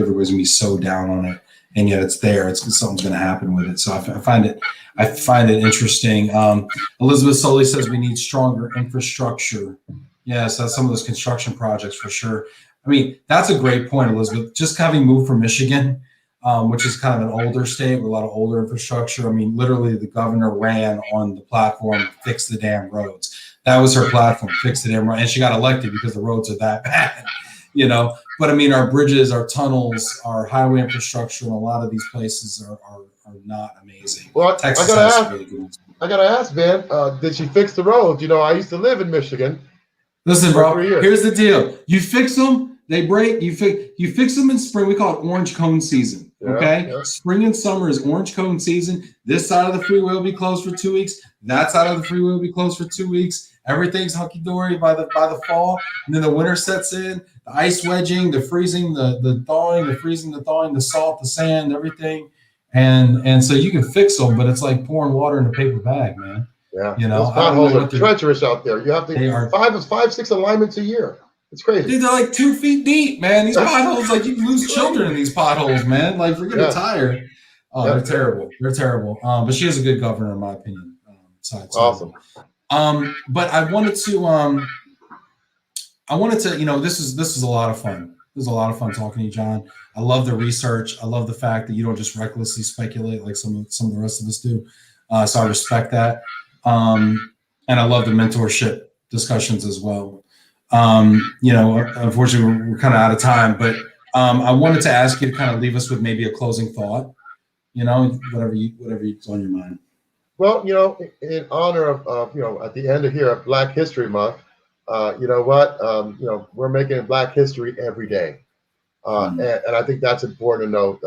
everybody's going to be so down on it. And yet it's there. Something's going to happen with it. So I find it interesting. Elizabeth Sully says we need stronger infrastructure. Yeah, so that's some of those construction projects for sure. I mean, that's a great point, Elizabeth. Just having moved from Michigan, which is kind of an older state with a lot of older infrastructure. I mean, literally the governor ran on the platform, fix the damn roads. That was her platform, fix the damn road. And she got elected because the roads are that bad, you know. But I mean, our bridges, our tunnels, our highway infrastructure in a lot of these places are not amazing. Well, Texas I gotta has ask, really good ones. I gotta ask, man, did she fix the roads? You know, I used to live in Michigan. Listen, for bro, 3 years. here's the deal. You fix them, they break. You fix them in spring. We call it orange cone season. Okay? Yeah. Spring and summer is orange cone season. This side of the freeway will be closed for 2 weeks. That side of the freeway will be closed for 2 weeks. Everything's hunky-dory by the fall. And then the winter sets in. The ice wedging, the freezing, the thawing, the freezing, the thawing, the salt, the sand, everything. And so you can fix them, but it's like pouring water in a paper bag, man. Yeah, you know, those potholes are treacherous out there. You have to five, 6 alignments a year. It's crazy. Dude, they're like 2 feet deep, man. These potholes, like you lose children in these potholes, man. Like forget a tire. Oh, they're terrible. They're terrible. But she is a good governor, in my opinion. Awesome. But I wanted to, you know, this is a lot of fun. This is a lot of fun talking to you, John. I love the research. I love the fact that you don't just recklessly speculate like some of the rest of us do. So I respect that. And I love the mentorship discussions as well. You know, unfortunately, we're kind of out of time, but I wanted to ask you to kind of leave us with maybe a closing thought. You know, whatever's on your mind. Well, you know, in honor of you know, at the end of here of Black History Month, you know what, you know, we're making Black history every day, and I think that's important to note,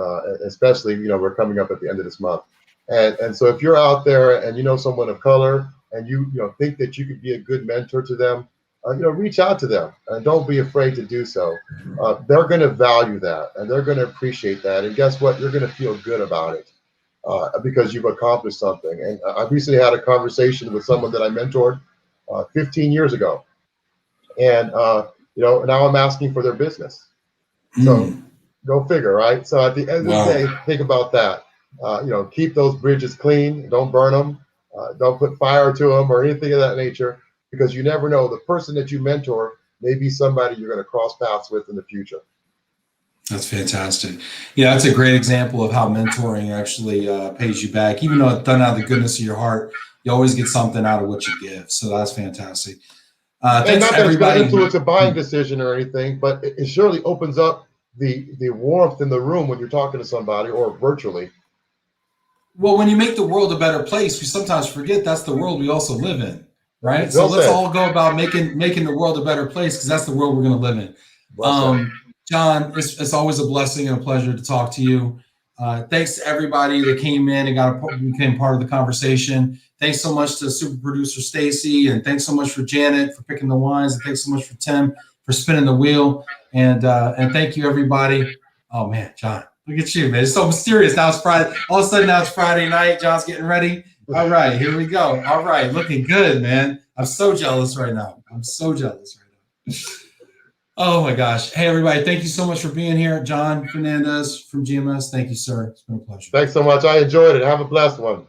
especially, you know, we're coming up at the end of this month, and so if you're out there and you know someone of color and you know think that you could be a good mentor to them, you know, reach out to them and don't be afraid to do so. They're going to value that and they're going to appreciate that, and guess what? You're going to feel good about it. Because you've accomplished something. And I recently had a conversation with someone that I mentored 15 years ago. And, you know, now I'm asking for their business. So go figure, right? So at the end of the day, think about that. You know, keep those bridges clean. Don't burn them. Don't put fire to them or anything of that nature, because you never know. The person that you mentor may be somebody you're going to cross paths with in the future. That's fantastic. Yeah, that's a great example of how mentoring actually pays you back. Even though it's done out of the goodness of your heart, you always get something out of what you give. So that's fantastic. And not that it's going to influence a buying decision or anything, but it surely opens up the warmth in the room when you're talking to somebody or virtually. Well, when you make the world a better place, we sometimes forget that's the world we also live in, right? So let's all go about making the world a better place, because that's the world we're going to live in. John, it's always a blessing and a pleasure to talk to you. Thanks to everybody that came in and became part of the conversation. Thanks so much to super producer Stacy, and thanks so much for Janet for picking the wines, and thanks so much for Tim for spinning the wheel. And thank you, everybody. Oh man, John, look at you, man. It's so mysterious. Now it's Friday. All of a sudden now it's Friday night. John's getting ready. All right, here we go. All right, looking good, man. I'm so jealous right now. Oh my gosh. Hey, everybody. Thank you so much for being here. John Fernandez from GMS. Thank you, sir. It's been a pleasure. Thanks so much. I enjoyed it. Have a blessed one.